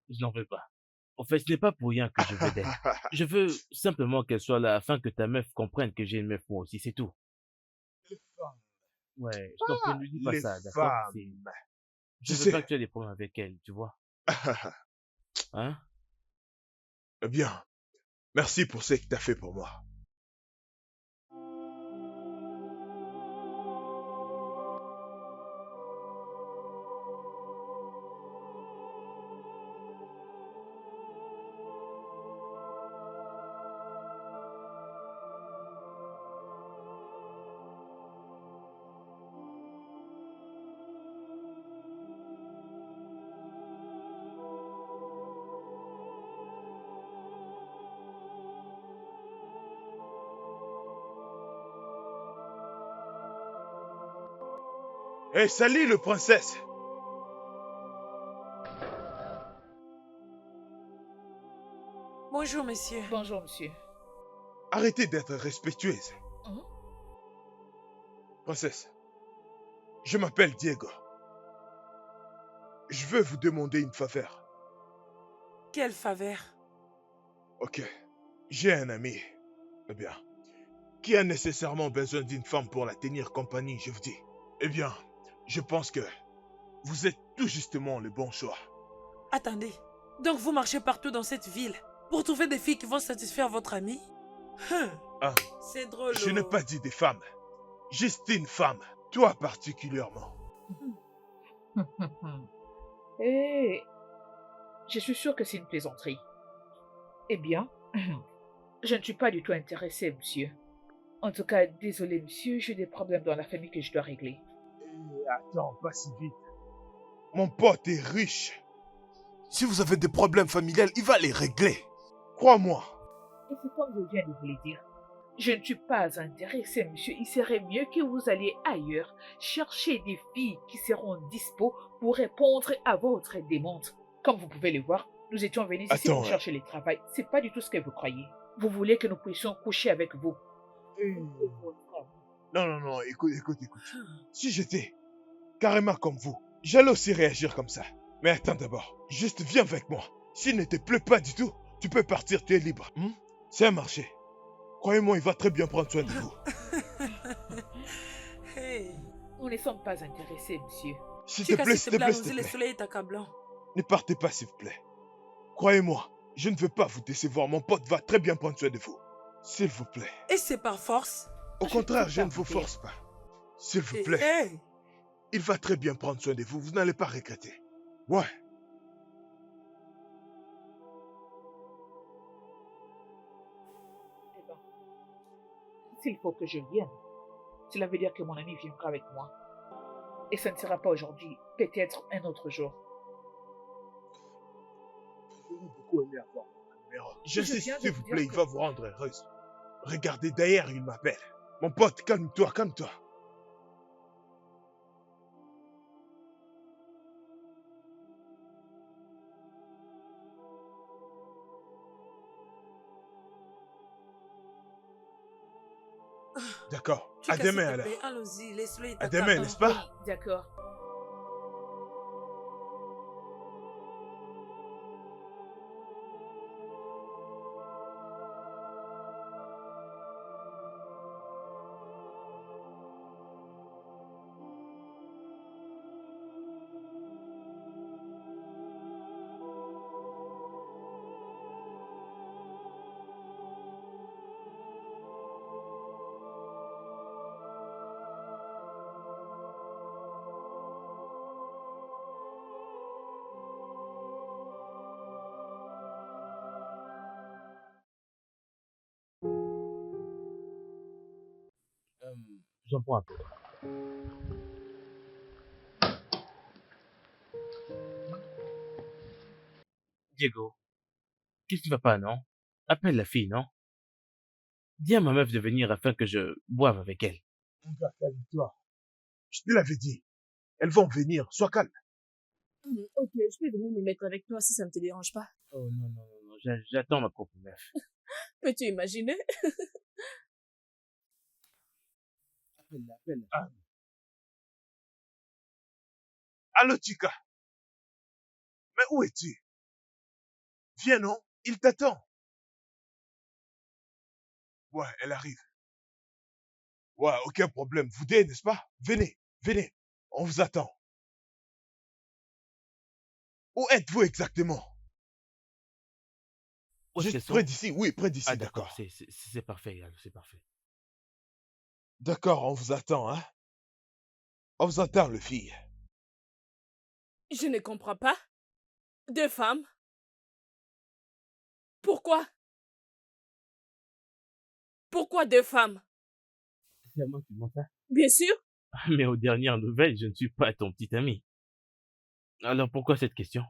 je n'en veux pas. En fait, ce n'est pas pour rien que je veux d'elle. Je veux simplement qu'elle soit là afin que ta meuf comprenne que j'ai une meuf moi aussi, c'est tout. Les femmes. Ouais, je t'en prie, ne lui dis pas les ça, d'accord? femmes. Je Tu veux sais... pas que tu aies des problèmes avec elle, tu vois. Hein? Eh bien, merci pour ce que t'as fait pour moi. Hé, salut le princesse. Bonjour, monsieur. Bonjour, monsieur. Arrêtez d'être respectueuse. Hein? Princesse, je m'appelle Diego. Je veux vous demander une faveur. Quelle faveur? Ok, j'ai un ami, eh bien, qui a nécessairement besoin d'une femme pour la tenir compagnie, je vous dis. Eh bien, je pense que vous êtes tout justement le bon choix. Attendez, donc vous marchez partout dans cette ville pour trouver des filles qui vont satisfaire votre ami? Ah, C'est drôle. je n'ai pas dit des femmes, juste une femme, toi particulièrement. Et je suis sûr que c'est une plaisanterie. Eh bien, je ne suis pas du tout intéressée, monsieur. En tout cas, désolé, monsieur, j'ai des problèmes dans la famille que je dois régler. Attends, pas si vite. Mon pote est riche. Si vous avez des problèmes familiales, il va les régler. Crois-moi. Et c'est comme je viens de vous le dire. Je ne suis pas intéressée, monsieur. Il serait mieux que vous alliez ailleurs chercher des filles qui seront dispo pour répondre à votre demande. Comme vous pouvez le voir, nous étions venus ici pour chercher le travail. C'est pas du tout ce que vous croyez. Vous voulez que nous puissions coucher avec vous. Non, écoute. Si j'étais carrément comme vous, j'allais aussi réagir comme ça. Mais attends d'abord, juste viens avec moi. S'il ne te plaît pas du tout, tu peux partir, tu es libre. C'est un marché. Croyez-moi, il va très bien prendre soin de vous. Hey. Nous ne sommes pas intéressés, monsieur. S'il te plaît, Le soleil est accablant. Ne partez pas, s'il vous plaît. Croyez-moi, je ne veux pas vous décevoir. Mon pote va très bien prendre soin de vous. S'il vous plaît. Et c'est par force? Au contraire, je ne vous force pas. S'il vous plaît. Hey. Il va très bien prendre soin de vous, vous n'allez pas regretter. Ouais. Eh ben, s'il faut que je vienne, cela veut dire que mon ami viendra avec moi. Et ça ne sera pas aujourd'hui, peut-être un autre jour. J'aurais beaucoup aimé avoir votre numéro. J'insiste, viens de s'il vous vous dire plaît, il que- va vous rendre heureuse. Regardez, d'ailleurs, il m'appelle. Mon pote, calme-toi, calme-toi. D'accord. À Chica, s'il demain te alors. plaît, allons-y, laisse-le, il À t'attend. demain, n'est-ce pas? Oui, d'accord. J'en prends un peu. Diego, qu'est-ce qui va pas, non? Appelle la fille, non? Dis à ma meuf de venir afin que je boive avec elle. Mon gars, calme-toi. Je te l'avais dit. Elles vont venir, sois calme. Ok, je peux venir me mettre avec toi si ça ne te dérange pas. Oh non, non, non, non, j'attends ma propre meuf. Peux-tu imaginer? Appelle-la, appelle-la. Ah. Allô, Chica. Mais où es-tu? Viens, non? Il t'attend. Ouais, elle arrive. Ouais, aucun problème. Vous deux, n'est-ce pas? Venez, venez. On vous attend. Où êtes-vous exactement? Où est-ce Juste qu'elles sont? près d'ici, oui, près d'ici, Ah, d'accord, d'accord. c'est parfait, Yal, c'est parfait. D'accord, on vous attend, hein? On vous attend, le fille. Je ne comprends pas. Deux femmes? Pourquoi? Pourquoi deux femmes? C'est à moi qui demande ça? Bien sûr. Mais aux dernières nouvelles, je ne suis pas ton petit ami. Alors pourquoi cette question?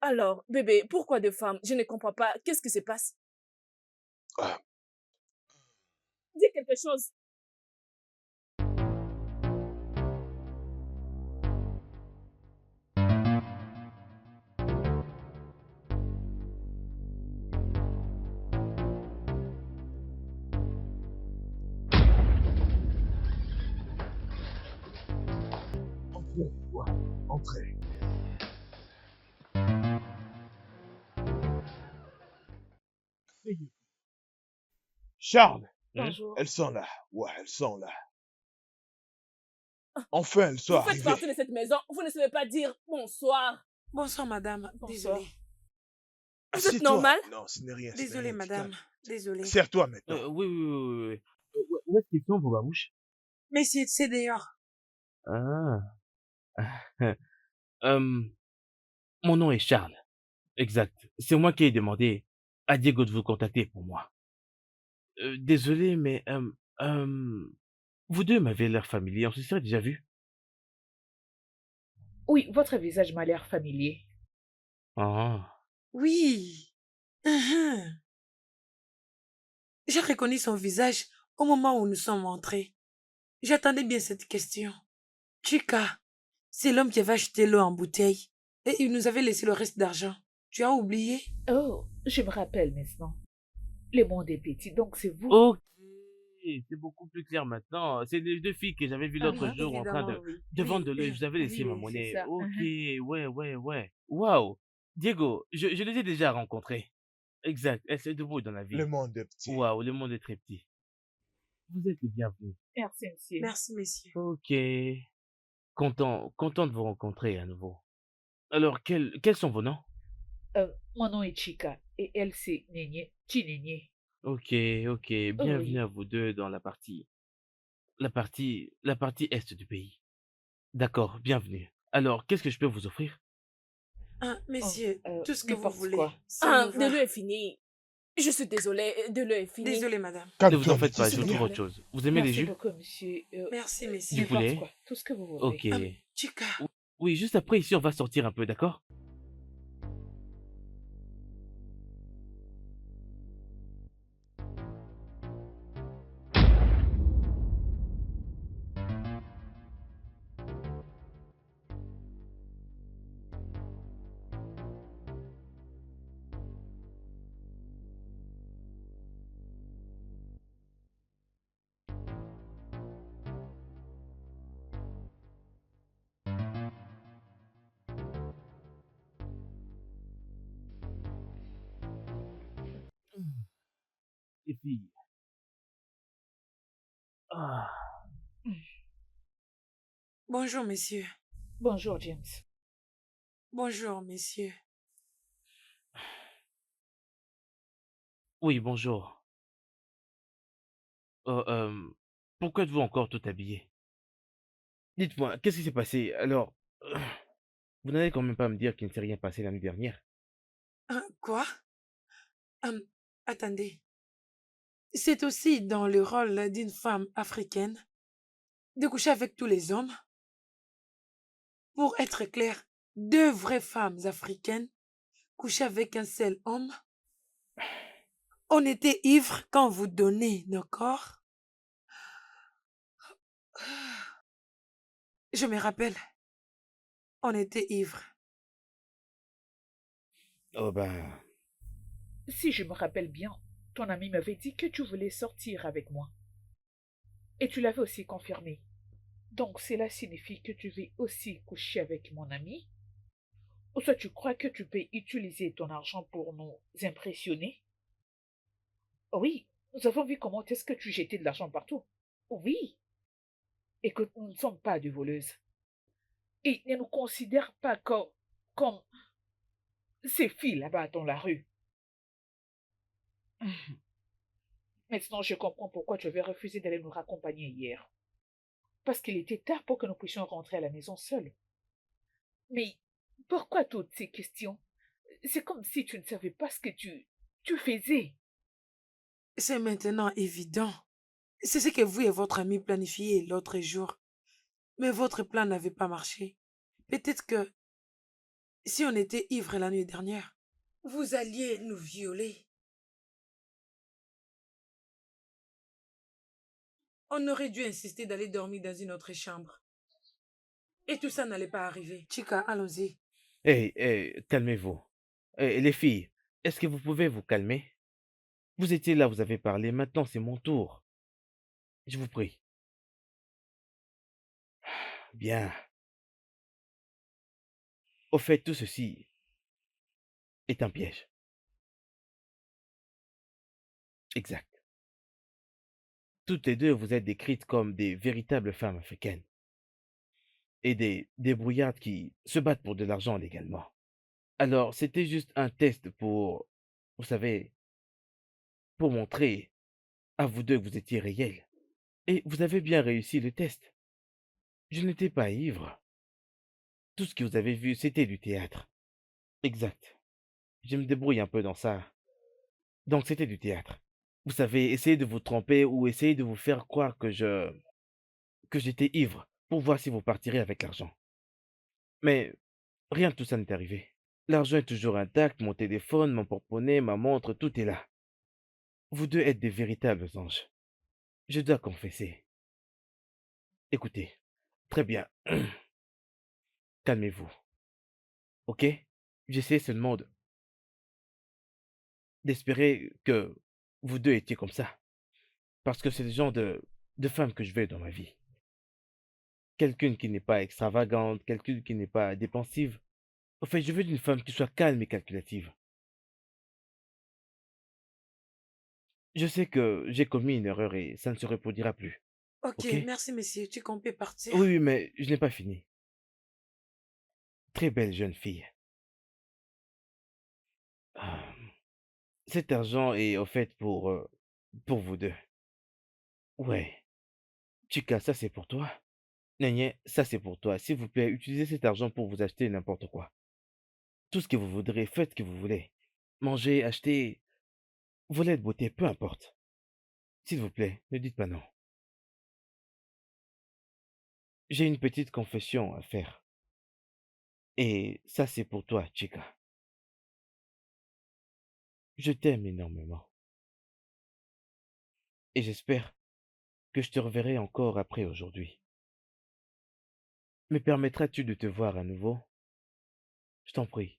Alors, bébé, pourquoi deux femmes? Je ne comprends pas. Qu'est-ce qui se passe? Ah, Dis quelque chose. entrez, ouais, entrez. Asseyez-vous. Charles, Bonjour. elles sont là. Ouais, elles sont là. Enfin, elles sont Vous faites partie arrivées. de cette maison. Vous ne savez pas dire bonsoir. Bonsoir, madame. Bonsoir. Désolée. Vous êtes Assieds-toi. normal? Non, ce n'est rien. ce n'est Désolée, rien, madame. calme. Désolée. Serre-toi maintenant. Oui, oui, oui, oui. Où est-ce qu'ils sont, vos babouches? Mais c'est dehors. Ah. Euh, mon nom est Charles. Exact. C'est moi qui ai demandé à Diego de vous contacter pour moi. Désolé, mais vous deux m'avez l'air familier. On se serait déjà vu? Oui, votre visage m'a l'air familier. Ah. Oui. Mhm. J'ai reconnu son visage au moment où nous sommes entrés. J'attendais bien cette question. Chica, c'est l'homme qui avait acheté l'eau en bouteille et il nous avait laissé le reste d'argent. Tu as oublié? Oh, je me rappelle maintenant. Le monde est petit, donc c'est vous. Ok. C'est beaucoup plus clair maintenant. C'est les deux filles que j'avais vues l'autre Ah, jour en train Évidemment, oui. de vendre de Oui. l'eau et je vous avais laissé ma Oui, c'est monnaie. ça. Ok, ouais. Waouh. Diego, je les ai déjà rencontrés. Exact. Elles se débrouillent dans la vie. Le monde est petit. Waouh, le monde est très petit. Vous êtes les bienvenus. Merci, monsieur. Merci, messieurs. Ok. Content de vous rencontrer à nouveau. Alors, quels sont vos noms? Mon nom est Chica et elle c'est Néné, Chinéné. Ok. Bienvenue Oui. à vous deux dans la partie est du pays. D'accord, bienvenue. Alors, qu'est-ce que je peux vous offrir? Messieurs, tout ce que vous N'importe voulez, quoi. ça me De va. l'eau est fini. Je suis désolée, de l'eau est fini. Désolée, madame. Ne vous en Calme-toi, faites pas, Nikki, je s'il vous te trouve plaît. autre chose. Vous aimez les Merci jus? beaucoup, monsieur. Merci, Du messieurs. N'importe poulet? quoi. Tout ce que vous voulez. Ok. Chica, Oui, juste après, ici, on va sortir un peu, d'accord? Les filles. Ah. bonjour, messieurs. Bonjour, James. Bonjour, messieurs. Oui, bonjour. Oh, pourquoi êtes-vous encore tout habillé? Dites-moi, qu'est-ce qui s'est passé? Alors, vous n'allez quand même pas me dire qu'il ne s'est rien passé l'année dernière. Quoi? Attendez. C'est aussi dans le rôle d'une femme africaine de coucher avec tous les hommes. Pour être clair, 2 vraies femmes africaines couchaient avec un seul homme. On était ivres quand vous donnez nos corps. Je me rappelle, on était ivres. Oh ben, Si je me rappelle bien, ton ami m'avait dit que tu voulais sortir avec moi. Et tu l'avais aussi confirmé. Donc cela signifie que tu veux aussi coucher avec mon ami? Ou soit tu crois que tu peux utiliser ton argent pour nous impressionner? Oh oui, nous avons vu comment est-ce que tu jetais de l'argent partout. Oui, et que nous ne sommes pas de voleuses. Et ne nous considère pas comme ces filles là-bas dans la rue. Maintenant, je comprends pourquoi tu avais refusé d'aller nous raccompagner hier. Parce qu'il était tard pour que nous puissions rentrer à la maison seuls. Mais pourquoi toutes ces questions? C'est comme si tu ne savais pas ce que tu faisais. C'est maintenant évident. C'est ce que vous et votre ami planifiez l'autre jour. Mais votre plan n'avait pas marché. Peut-être que si on était ivres la nuit dernière, vous alliez nous violer. On aurait dû insister d'aller dormir dans une autre chambre. Et tout ça n'allait pas arriver. Chica, allons-y. hey, calmez-vous. Les filles, est-ce que vous pouvez vous calmer? Vous étiez là, vous avez parlé, maintenant c'est mon tour. Je vous prie. Bien. Au fait, tout ceci est un piège. Exact. Toutes les deux, vous êtes décrites comme des véritables femmes africaines. Et des débrouillardes qui se battent pour de l'argent légalement. Alors, c'était juste un test pour, vous savez, pour montrer à vous deux que vous étiez réels. Et vous avez bien réussi le test. Je n'étais pas ivre. Tout ce que vous avez vu, c'était du théâtre. Exact. Je me débrouille un peu dans ça. Donc, c'était du théâtre. Vous savez, essayez de vous tromper ou essayez de vous faire croire que j'étais ivre pour voir si vous partirez avec l'argent. Mais rien de tout ça n'est arrivé. L'argent est toujours intact, mon téléphone, mon porte-monnaie, ma montre, tout est là. Vous deux êtes des véritables anges. Je dois confesser. Écoutez, très bien. Calmez-vous. Ok? J'essaie seulement d'espérer que vous deux étiez comme ça. Parce que c'est le genre de femme que je veux dans ma vie. Quelqu'une qui n'est pas extravagante, quelqu'une qui n'est pas dépensive. En fait, je veux une femme qui soit calme et calculative. Je sais que j'ai commis une erreur et ça ne se reproduira plus. Ok, Ok? merci monsieur, tu qu'on peut partir. Oui, mais je n'ai pas fini. Très belle jeune fille. Ah, cet argent est au fait pour vous deux. Ouais. Chica, ça c'est pour toi. Néné, ça c'est pour toi. S'il vous plaît, utilisez cet argent pour vous acheter n'importe quoi. Tout ce que vous voudrez, faites ce que vous voulez. Mangez, achetez, volez de beauté, peu importe. S'il vous plaît, ne dites pas non. J'ai une petite confession à faire. Et ça c'est pour toi, Chica. Je t'aime énormément. Et j'espère que je te reverrai encore après aujourd'hui. Me permettras-tu de te voir à nouveau? Je t'en prie.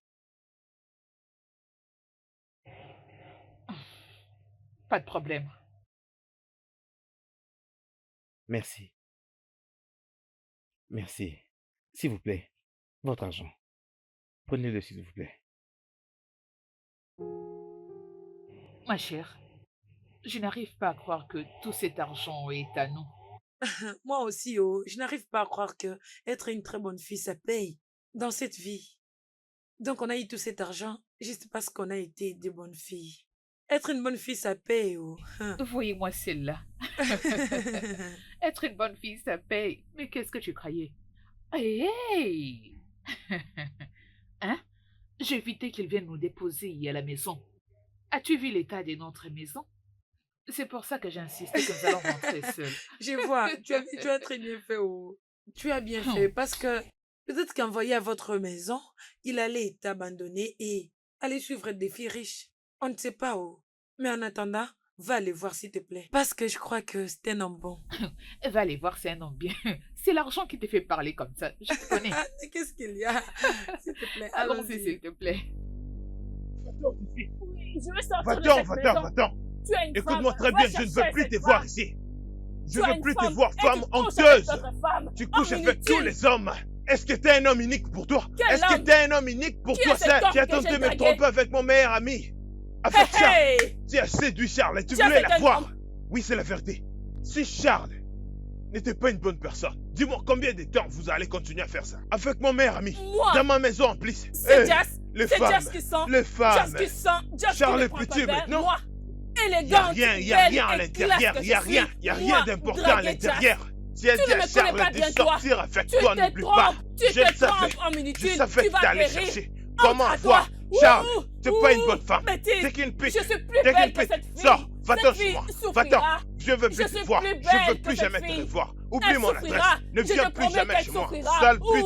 Pas de problème. Merci. Merci. S'il vous plaît, votre argent. Prenez-le, s'il vous plaît. Ma chère, je n'arrive pas à croire que tout cet argent est à nous. Moi aussi, oh, je n'arrive pas à croire que être une très bonne fille, ça paye dans cette vie. Donc, on a eu tout cet argent juste parce qu'on a été des bonnes filles. Être une bonne fille, ça paye, oh. Voyez-moi celle-là. Être une bonne fille, ça paye. Mais qu'est-ce que tu croyais? Hey, hey! Hein? J'ai évité qu'ils viennent nous déposer à la maison. As-tu vu l'état de notre maison? C'est pour ça que j'ai insisté que nous allons rentrer seuls. Je vois, tu as très bien fait, oh. Tu as bien fait parce que peut-être qu'envoyé à votre maison, il allait t'abandonner et aller suivre des filles riches. On ne sait pas, oh. Mais en attendant, va aller voir s'il te plaît. Parce que je crois que c'est un homme bon. Va aller voir, c'est un homme bien. C'est l'argent qui te fait parler comme ça. Je te connais. Qu'est-ce qu'il y a? S'il te plaît, Allons-y, s'il te plaît. Oui, je veux sortir de Va-t'en, cette va-t'en, maison. va-t'en. Tu es une Écoute-moi femme. très Va bien, je ne veux chercher plus cette te voir femme. ici. Je Tu ne es veux une plus te femme voir, et femme tu couches avec honteuse. d'autres femmes. Tu couches Homme avec tous inutile. les hommes. Est-ce que t'es un homme unique pour toi? Quel Est-ce que homme? t'es un homme unique pour Qui toi, est cet ça? homme Tu as que tenté j'ai de me dragué? tromper avec mon meilleur ami. Avec Charles. Hey! Tu as séduit Charles et tu Tu as voulais fait la un voir. homme. Oui, c'est la vérité. Si Charles n'était pas une bonne personne, dis-moi combien de temps vous allez continuer à faire ça? Avec mon meilleur ami. Moi. Dans ma maison en plus. C'est Hey, Jas. les C'est femmes. Jas qui sent. Les femmes. Jas qui sent. Jas Charles qui est ne prend pas petit verre. maintenant. Moi. Y a Élégante, rien, y a belle rien à et l'intérieur, classe que y a je rien, suis. y a rien Moi, d'important à draguer l'intérieur. Jas. Tu as Tu dit ne à me connais Charles pas de bien, toi. sortir avec Tu toi, te n'oublie pas. trompes. Tu Je le te savais. trompes, homme Je inutile. savais Tu que vas t'allais périr. chercher. Entre Comment à voir? toi. Charles, Ouh, t'es pas une ouh. bonne femme. Bêtise. T'es qu'une pute. Je suis plus T'es belle qu'une que cette pute. fille. Sors, va-t'en Cette chez fille moi. souffrira. Va-t'en. Je veux Je plus suis te voir. plus Je veux belle plus que jamais cette te fille. revoir. Elle Oublie mon souffrira. adresse. Ne Je viens te plus promets jamais qu'elle chez moi. souffrira. Sale Ouh, pute.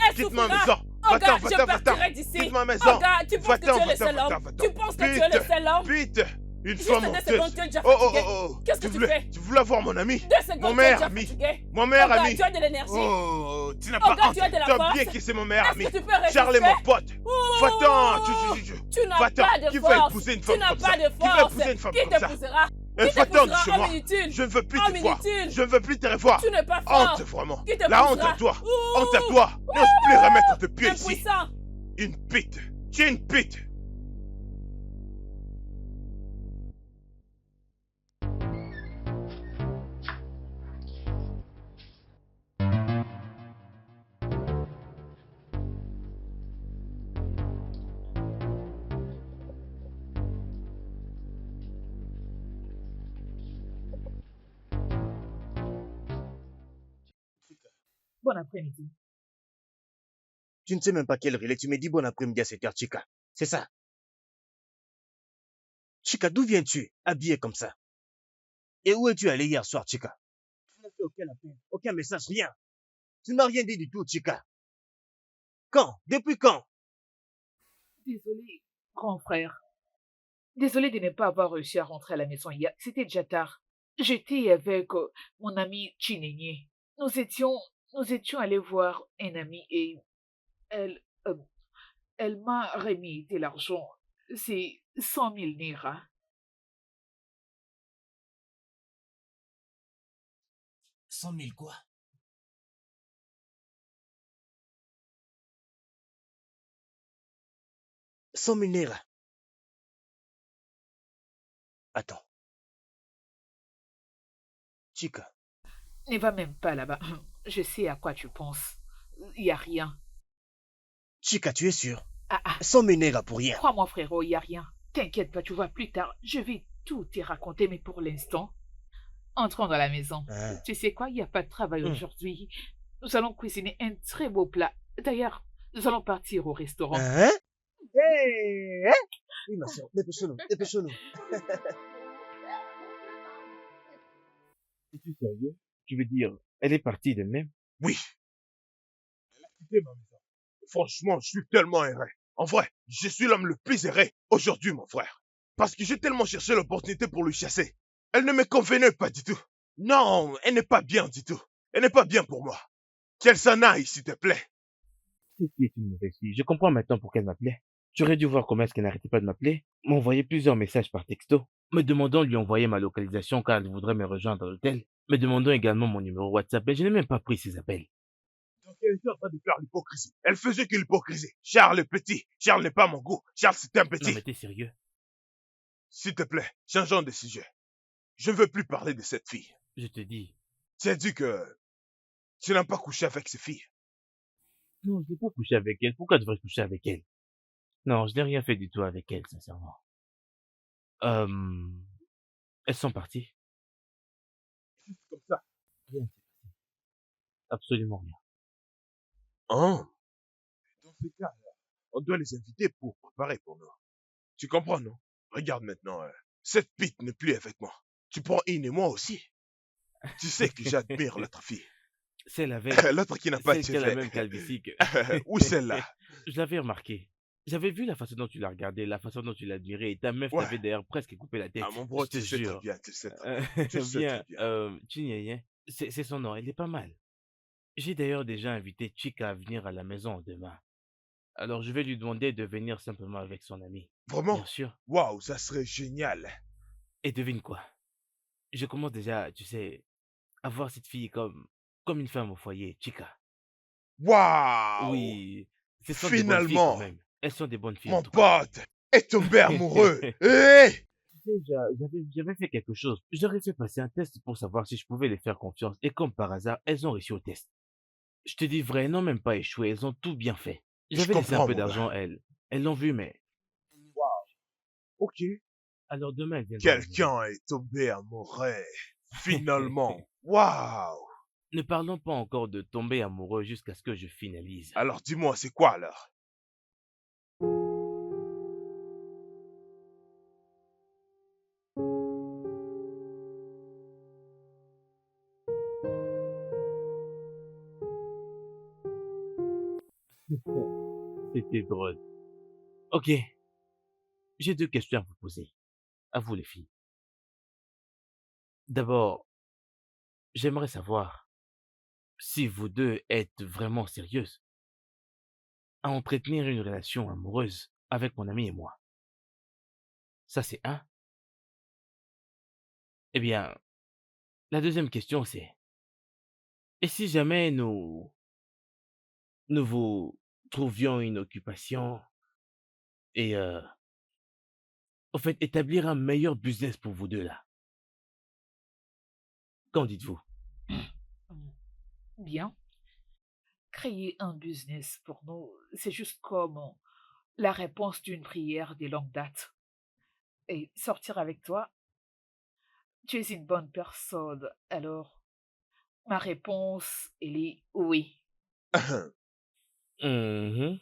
elle Quitte ma souffrira. maison. Oh, Va-t'en, gars, je va-t'en, va-t'en. partirai d'ici. Quitte ma Oh, maison. gars, tu penses que tu es le seul homme. Tu penses que tu es le seul homme. Pute. Une Juste femme 2 honteuse. secondes, tu es déjà Oh, oh, fatigué. oh, oh. Qu'est-ce que tu fais? Tu voulais voir mon ami? 2 secondes, Mon tu es meilleur déjà ami. fatigué. Mon meilleur Oh, gars, ami. tu as de l'énergie. Oh, tu n'as Oh, pas gars, honte. tu as de la Tu as force. oublié qui c'est mon meilleur ami. Est-ce que tu peux résister? Charles est mon pote. Ouh. Va-t'en. Tu n'as Va-t'en. pas de Qui va force. épouser une Tu femme n'as comme pas ça? de Qui va force. épouser une femme Qui comme ça? t'épousera? Eh, Qui va-t'en de t'épousera, chez homme moi. inutile? Je ne veux plus Homme te voir. inutile. Je ne veux plus te revoir. Tu n'es pas fort. Honte, vraiment. Qui La honte t'épousera? à toi. Ouh. Honte à toi. N'ose plus remettre tes pieds ici. Impuissant. Une pite. Tu es une pite. Bon après-midi. Tu ne sais même pas quelle heure il est. Tu me dis bon après-midi à cette heure, Chica. C'est ça. Chica, d'où viens-tu, habillée comme ça? Et où es-tu allé hier soir, Chica? Tu n'as fait aucun appel, aucun message, rien. Tu ne m'as rien dit du tout, Chica. Quand? Depuis quand? Désolé, grand frère. Désolé de ne pas avoir réussi à rentrer à la maison hier. C'était déjà tard. J'étais avec mon ami Chinenye. Nous étions allés voir un ami et elle, euh, elle m'a remis de l'argent. C'est 100 000 Naira. 100 000 quoi? $100 000 Naira. Attends. Chica, Ne va même pas là-bas. Je sais à quoi tu penses. Il n'y a rien. Chica, tu es sûr? Ah, ah. 100 000 Naira pour rien. Crois-moi, frérot, il n'y a rien. T'inquiète pas, tu vois, plus tard, je vais tout te raconter, mais pour l'instant, Entrons dans la maison. Hein? Tu sais quoi, il n'y a pas de travail Hum. aujourd'hui. Nous allons cuisiner un très beau plat. D'ailleurs, nous allons partir au restaurant. Hein? Hey, hein? Oui, ma soeur, dépêchons-nous, dépêchons-nous. Es-tu sérieux? Tu veux dire, elle est partie d'elle-même? Oui, elle a quitté ma maison. Franchement, je suis tellement erré. En vrai, je suis l'homme le plus erré aujourd'hui, mon frère. Parce que j'ai tellement cherché l'opportunité pour lui chasser. Elle ne me convenait pas du tout. Non, elle n'est pas bien du tout. Elle n'est pas bien pour moi. Qu'elle s'en aille, s'il te plaît. Cette fille est une mauvaise fille. Je comprends maintenant pourquoi elle m'appelait. Tu aurais dû voir comment est-ce qu'elle n'arrêtait pas de m'appeler, m'envoyer plusieurs messages par texto, me demandant de lui envoyer ma localisation car elle voudrait me rejoindre à l'hôtel, me demandant également mon numéro WhatsApp, mais je n'ai même pas pris ses appels. Donc elle était en train de faire l'hypocrisie. Elle faisait que l'hypocrisie. Charles est petit. Charles n'est pas mon goût. Charles, c'est un Non petit. mais t'es sérieux? S'il te plaît, changeons de sujet. Je ne veux plus parler de cette fille. Je te dis. Tu as dit que tu n'as pas couché avec ces filles. Non, je n'ai pas couché avec elle. Pourquoi devrais-je coucher avec elle? Non, je n'ai rien fait du tout avec elle, sincèrement. Elles sont parties. Juste comme ça. Rien ne s'est passé. Absolument rien. Oh. Dans ce cas, on doit les inviter pour préparer pour nous. Tu comprends, non? Regarde maintenant, cette pite n'est plus avec moi. Tu prends une et moi aussi. Tu sais que j'admire l'autre fille. Celle avec... L'autre qui n'a pas de Celle qui a la cheveux. même calvitie que... Oui, celle-là. Je l'avais remarqué. J'avais vu la façon dont tu la regardais, la façon dont tu l'admirais, et ta meuf Ouais. t'avait d'ailleurs presque coupé la tête. Ah, mon bro, Je te tu sais très jure. bien, tu sais très bien. Tu sais Bien, très bien. Chinyeye, c'est son nom, elle est pas mal. J'ai d'ailleurs déjà invité Chika à venir à la maison demain. Alors je vais lui demander de venir simplement avec son ami. Vraiment? Bien sûr. Waouh, ça serait génial. Et devine quoi? Je commence déjà, tu sais, à voir cette fille comme une femme au foyer, Chika. Waouh! Oui, ce sont des bonnes filles quand Finalement, même. Elles sont des bonnes filles en mon tout cas. pote est tombé amoureux. Hé! Tu sais, j'avais fait quelque chose. J'aurais fait passer un test pour savoir si je pouvais les faire confiance. Et comme par hasard, elles ont réussi au test. Je te dis vrai, elles n'ont même pas échoué. Elles ont tout bien fait. Je J'avais laissé un comprends, peu mon gars. d'argent, elles. Elles l'ont vu, mais... Ok. Alors demain, elles viendront à la maison. Quelqu'un est tombé amoureux. Finalement. Waouh! Ne parlons pas encore de tomber amoureux jusqu'à ce que je finalise. Alors dis-moi, c'est quoi alors? C'était drôle. Ok. J'ai 2 questions à vous poser. À vous, les filles. D'abord, j'aimerais savoir si vous deux êtes vraiment sérieuses à entretenir une relation amoureuse avec mon ami et moi. Ça, c'est un. Eh bien, la deuxième question, c'est... Et si jamais nous vous trouvions une occupation et, au fait, établir un meilleur business pour vous deux, là? Qu'en dites-vous? Bien. Créer un business pour nous, c'est juste comme la réponse d'une prière des longues dates. Et sortir avec toi, tu es une bonne personne. Alors, ma réponse, elle est oui. Mhm.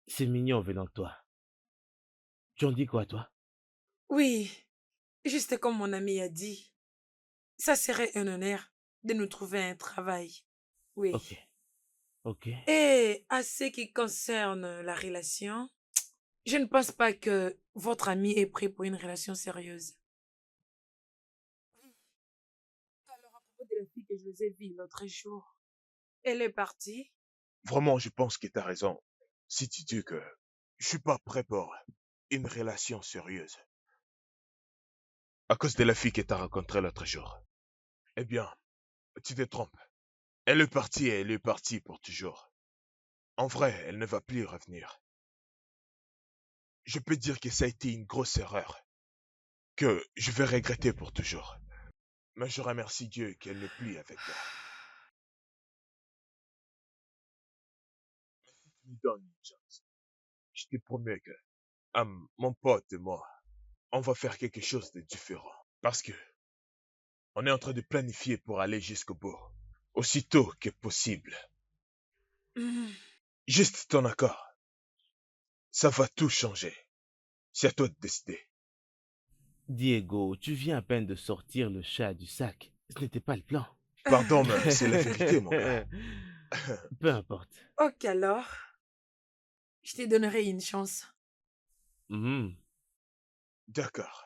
C'est mignon venant de toi. Tu en dis quoi, toi? Oui, juste comme mon ami a dit, ça serait un honneur de nous trouver un travail. Oui. Ok. Ok. Et à ce qui concerne la relation, je ne pense pas que votre ami est prêt pour une relation sérieuse. Alors, à propos de la fille que je vous ai vue l'autre jour, elle est partie. Vraiment, je pense que tu as raison. Si tu dis que je suis pas prêt pour une relation sérieuse. À cause de la fille que tu as rencontrée l'autre jour. Eh bien, tu te trompes. Elle est partie et elle est partie pour toujours. En vrai, elle ne va plus revenir. Je peux dire que ça a été une grosse erreur. Que je vais regretter pour toujours. Mais je remercie Dieu qu'elle n'est plus avec moi. Tu me donnes une chance. Je te promets que, mon pote et moi, on va faire quelque chose de différent. Parce que On est en train de planifier pour aller jusqu'au bout, aussitôt que possible. Juste ton accord. Ça va tout changer. C'est à toi de décider. Diego, tu viens à peine de sortir le chat du sac. Ce n'était pas le plan. Pardon, mais c'est la vérité, mon gars. Peu importe. Ok alors. Je te donnerai une chance. Mhm. D'accord.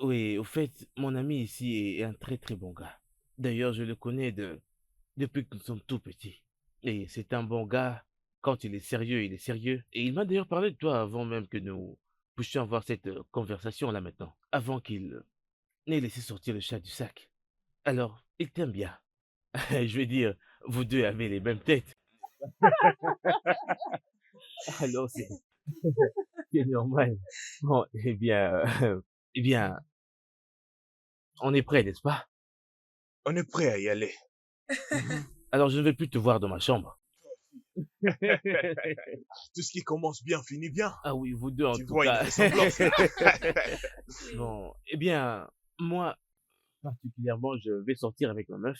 Oui, au fait, mon ami ici est un très très bon gars. D'ailleurs, je le connais depuis que nous sommes tout petits. Et c'est un bon gars. Quand il est sérieux, il est sérieux. Et il m'a d'ailleurs parlé de toi avant même que nous puissions avoir cette conversation là maintenant. Avant qu'il n'ait laissé sortir le chat du sac. Alors, il t'aime bien. Je veux dire, vous deux avez les mêmes têtes. Alors, c'est normal. Bon, eh bien, on est prêt, n'est-ce pas? On est prêt à y aller. Alors, je ne vais plus te voir dans ma chambre. Tout ce qui commence bien finit bien. Ah oui, vous deux en Tu tout vois une cas. ressemblance. Bon, eh bien, moi, particulièrement, je vais sortir avec ma meuf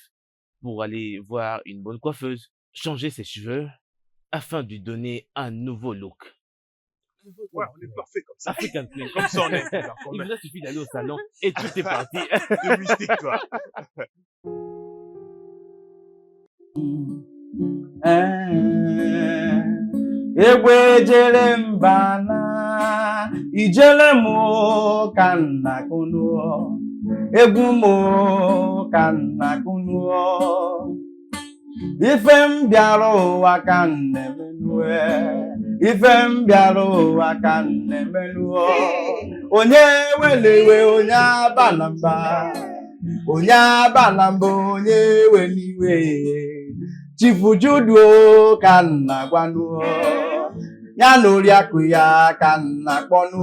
pour aller voir une bonne coiffeuse, changer ses cheveux, afin de lui donner un nouveau look. Ouais, on est parfait comme ça. African Twin. Comme ça, on est. Il nous a suffi d'aller au salon et tout est parti. T'es mystique, toi. Egbe jele mbana, ijele mo kanna kunu, egwu mo kanna kunu. Ife m bịara ụwa ka m na-emenue, ife m bịara ụwa ka m na-emenue. Onye weliwe onye abala mba, onye abala mba onye weliwe. Chifu Judo ka m na-agwanụ, ya na oriakụ ya ka m na-akpọnụ.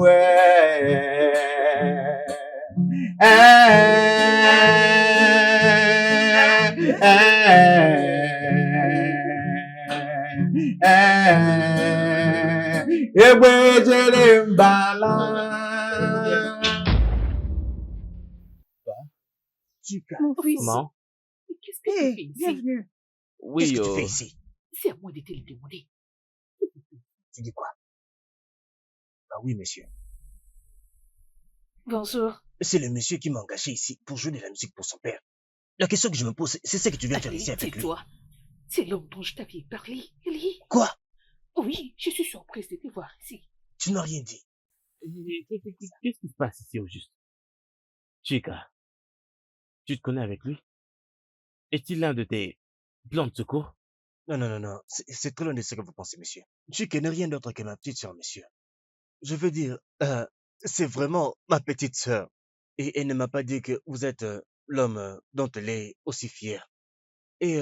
Egbe jere mbala. Mon fils, Maman, mais qu'est-ce que tu fais ici? Bienvenue. oui, Qu'est-ce que tu fais ici? C'est à moi de te le demander. Tu dis quoi? Ah oui, monsieur. Bonjour. C'est le monsieur qui m'a engagé ici pour jouer de la musique pour son père. La question que je me pose, c'est ce que tu viens faire ici Allez, avec lui. tais-toi. C'est l'homme dont je t'avais parlé. Allez. Quoi? Oui, je suis surprise de te voir ici. Tu n'as rien dit. qu'est-ce qui se passe ici au juste? Chica, tu te connais avec lui? Est-il l'un de tes plans de secours? Non, non, non, non. C'est trop loin de ce que vous pensez, monsieur. Chica n'est rien d'autre que ma petite sœur, monsieur. Je veux dire, c'est vraiment ma petite sœur. Et elle ne m'a pas dit que vous êtes l'homme dont elle est aussi fière. Et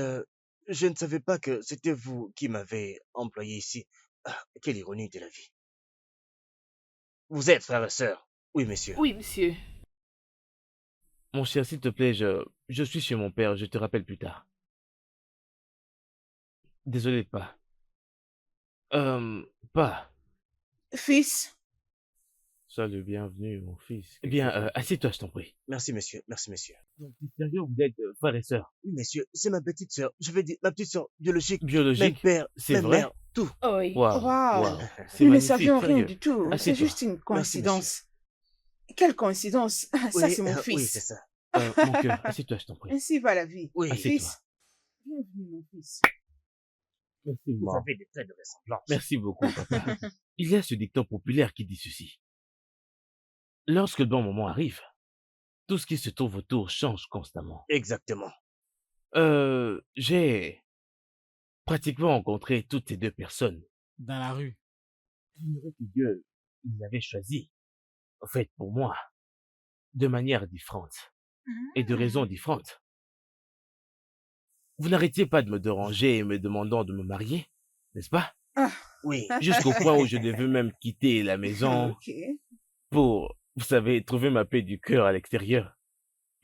je ne savais pas que c'était vous qui m'avez employé ici. Ah, quelle ironie de la vie. Vous êtes frère et sœur? Oui, monsieur. Oui, monsieur. Mon cher, s'il te plaît, je suis chez mon père, je te rappelle plus tard. Désolé, pas. Pas. Fils, Salut, bienvenue, mon fils. Eh bien, assieds-toi, je t'en prie. Merci, monsieur. Merci, monsieur. Donc, t'es sérieux, vous êtes frère et sœur? Oui, monsieur, c'est ma petite sœur. Je veux dire, ma petite sœur biologique. Même Biologique? père, C'est même vrai? mère, tout. Oh oui. Waouh, waouh, waouh. C'est nous ne magnifique, savions rien sérieux. du tout. C'est Assieds-toi. juste une Merci, coïncidence. Quelle coïncidence? Ça, Oui, c'est mon oui, fils. c'est ça. Mon cœur, assieds-toi, je t'en prie. Ainsi va la vie. Oui, Assieds-toi. Fils, bienvenue, mon fils. Merci, vous maman. avez des traits de ressemblance. Merci beaucoup, papa. Il y a ce dicton populaire qui dit ceci. Lorsque le bon moment arrive, tout ce qui se trouve autour change constamment. Exactement. J'ai pratiquement rencontré toutes ces deux personnes Dans la rue. J'ignorais que Dieu les avait choisis, en fait, pour moi, de manière différente et de raisons différentes. Vous n'arrêtiez pas de me déranger et me demandant de me marier, n'est-ce pas? Ah, Oui. Jusqu'au point où je devais même quitter la maison ok. pour, vous savez, trouver ma paix du cœur à l'extérieur.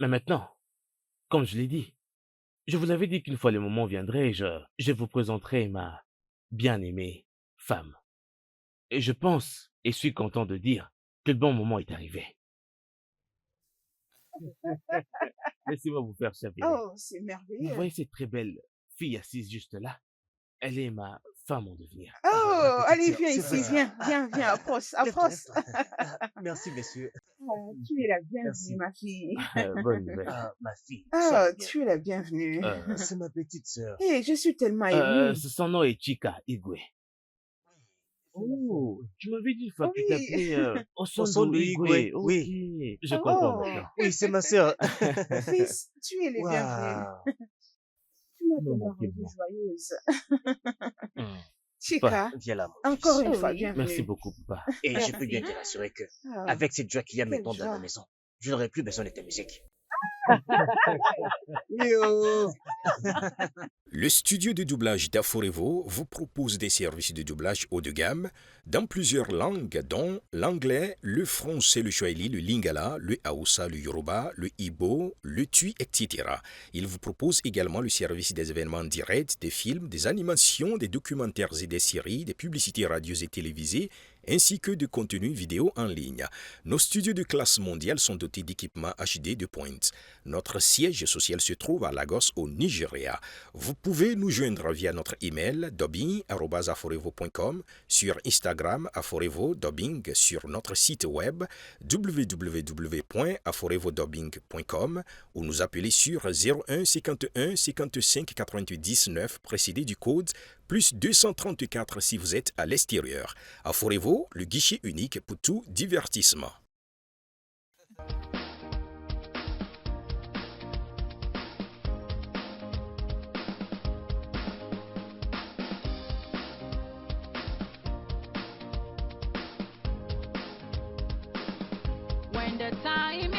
Mais maintenant, comme je l'ai dit, je vous avais dit qu'une fois le moment viendrait, je vous présenterai ma bien-aimée femme. Et je pense et suis content de dire que le bon moment est arrivé. Laissez-moi vous faire chavirer. Oh, c'est Vous merveilleux. voyez cette très belle fille assise juste là? Elle est ma femme en devenir. Oh, ma petite allez, sœur, viens c'est ici, vrai. viens, approche, Lève-toi, approche. lève-toi. Merci, messieurs. Oh, tu es la bienvenue, Merci. ma fille. Bonne nouvelle. Ah, ma fille, Oh, sois bien. tu es la bienvenue. C'est ma petite sœur. Eh, je suis tellement émue. Son nom est Chika Igwe. Oh, tu m'avais dit une fois que tu Oui. t'appelais Osondo Osondo Igwe. Igwe, oui. Ok, je comprends Oh, maintenant. Oui, c'est ma sœur. fils, tu es le bienvenu. Waouh. Tu m'as Ne tellement manquez rendue pas. joyeuse. Hmm. Chica, Viens là, mon encore fils. une fois, Oui. bienvenue. Merci beaucoup, papa. Et je peux Merci. bien te rassurer que, Ah, avec cette joie qu'il y a quelle maintenant dans la joie. maison, je n'aurai plus besoin de ta musique. Yo. Le studio de doublage d'Aforevo vous propose des services de doublage haut de gamme dans plusieurs langues, dont l'anglais, le français, le swahili, le lingala, le haoussa, le yoruba, le ibo, le tui, etc. Il vous propose également le service des événements directs, des films, des animations, des documentaires et des séries, des publicités radios et télévisées, ainsi que de contenus vidéo en ligne. Nos studios de classe mondiale sont dotés d'équipements HD de pointe. Notre siège social se trouve à Lagos, au Nigeria. Vous pouvez nous joindre via notre email dubbing@aforevo.com, sur Instagram Aforevo Dubbing, sur notre site web www.aforevodubbing.com ou nous appeler sur 01 51 55 99 précédé du code plus 234 si vous êtes à l'extérieur. Aforevo, le guichet unique pour tout divertissement. When the time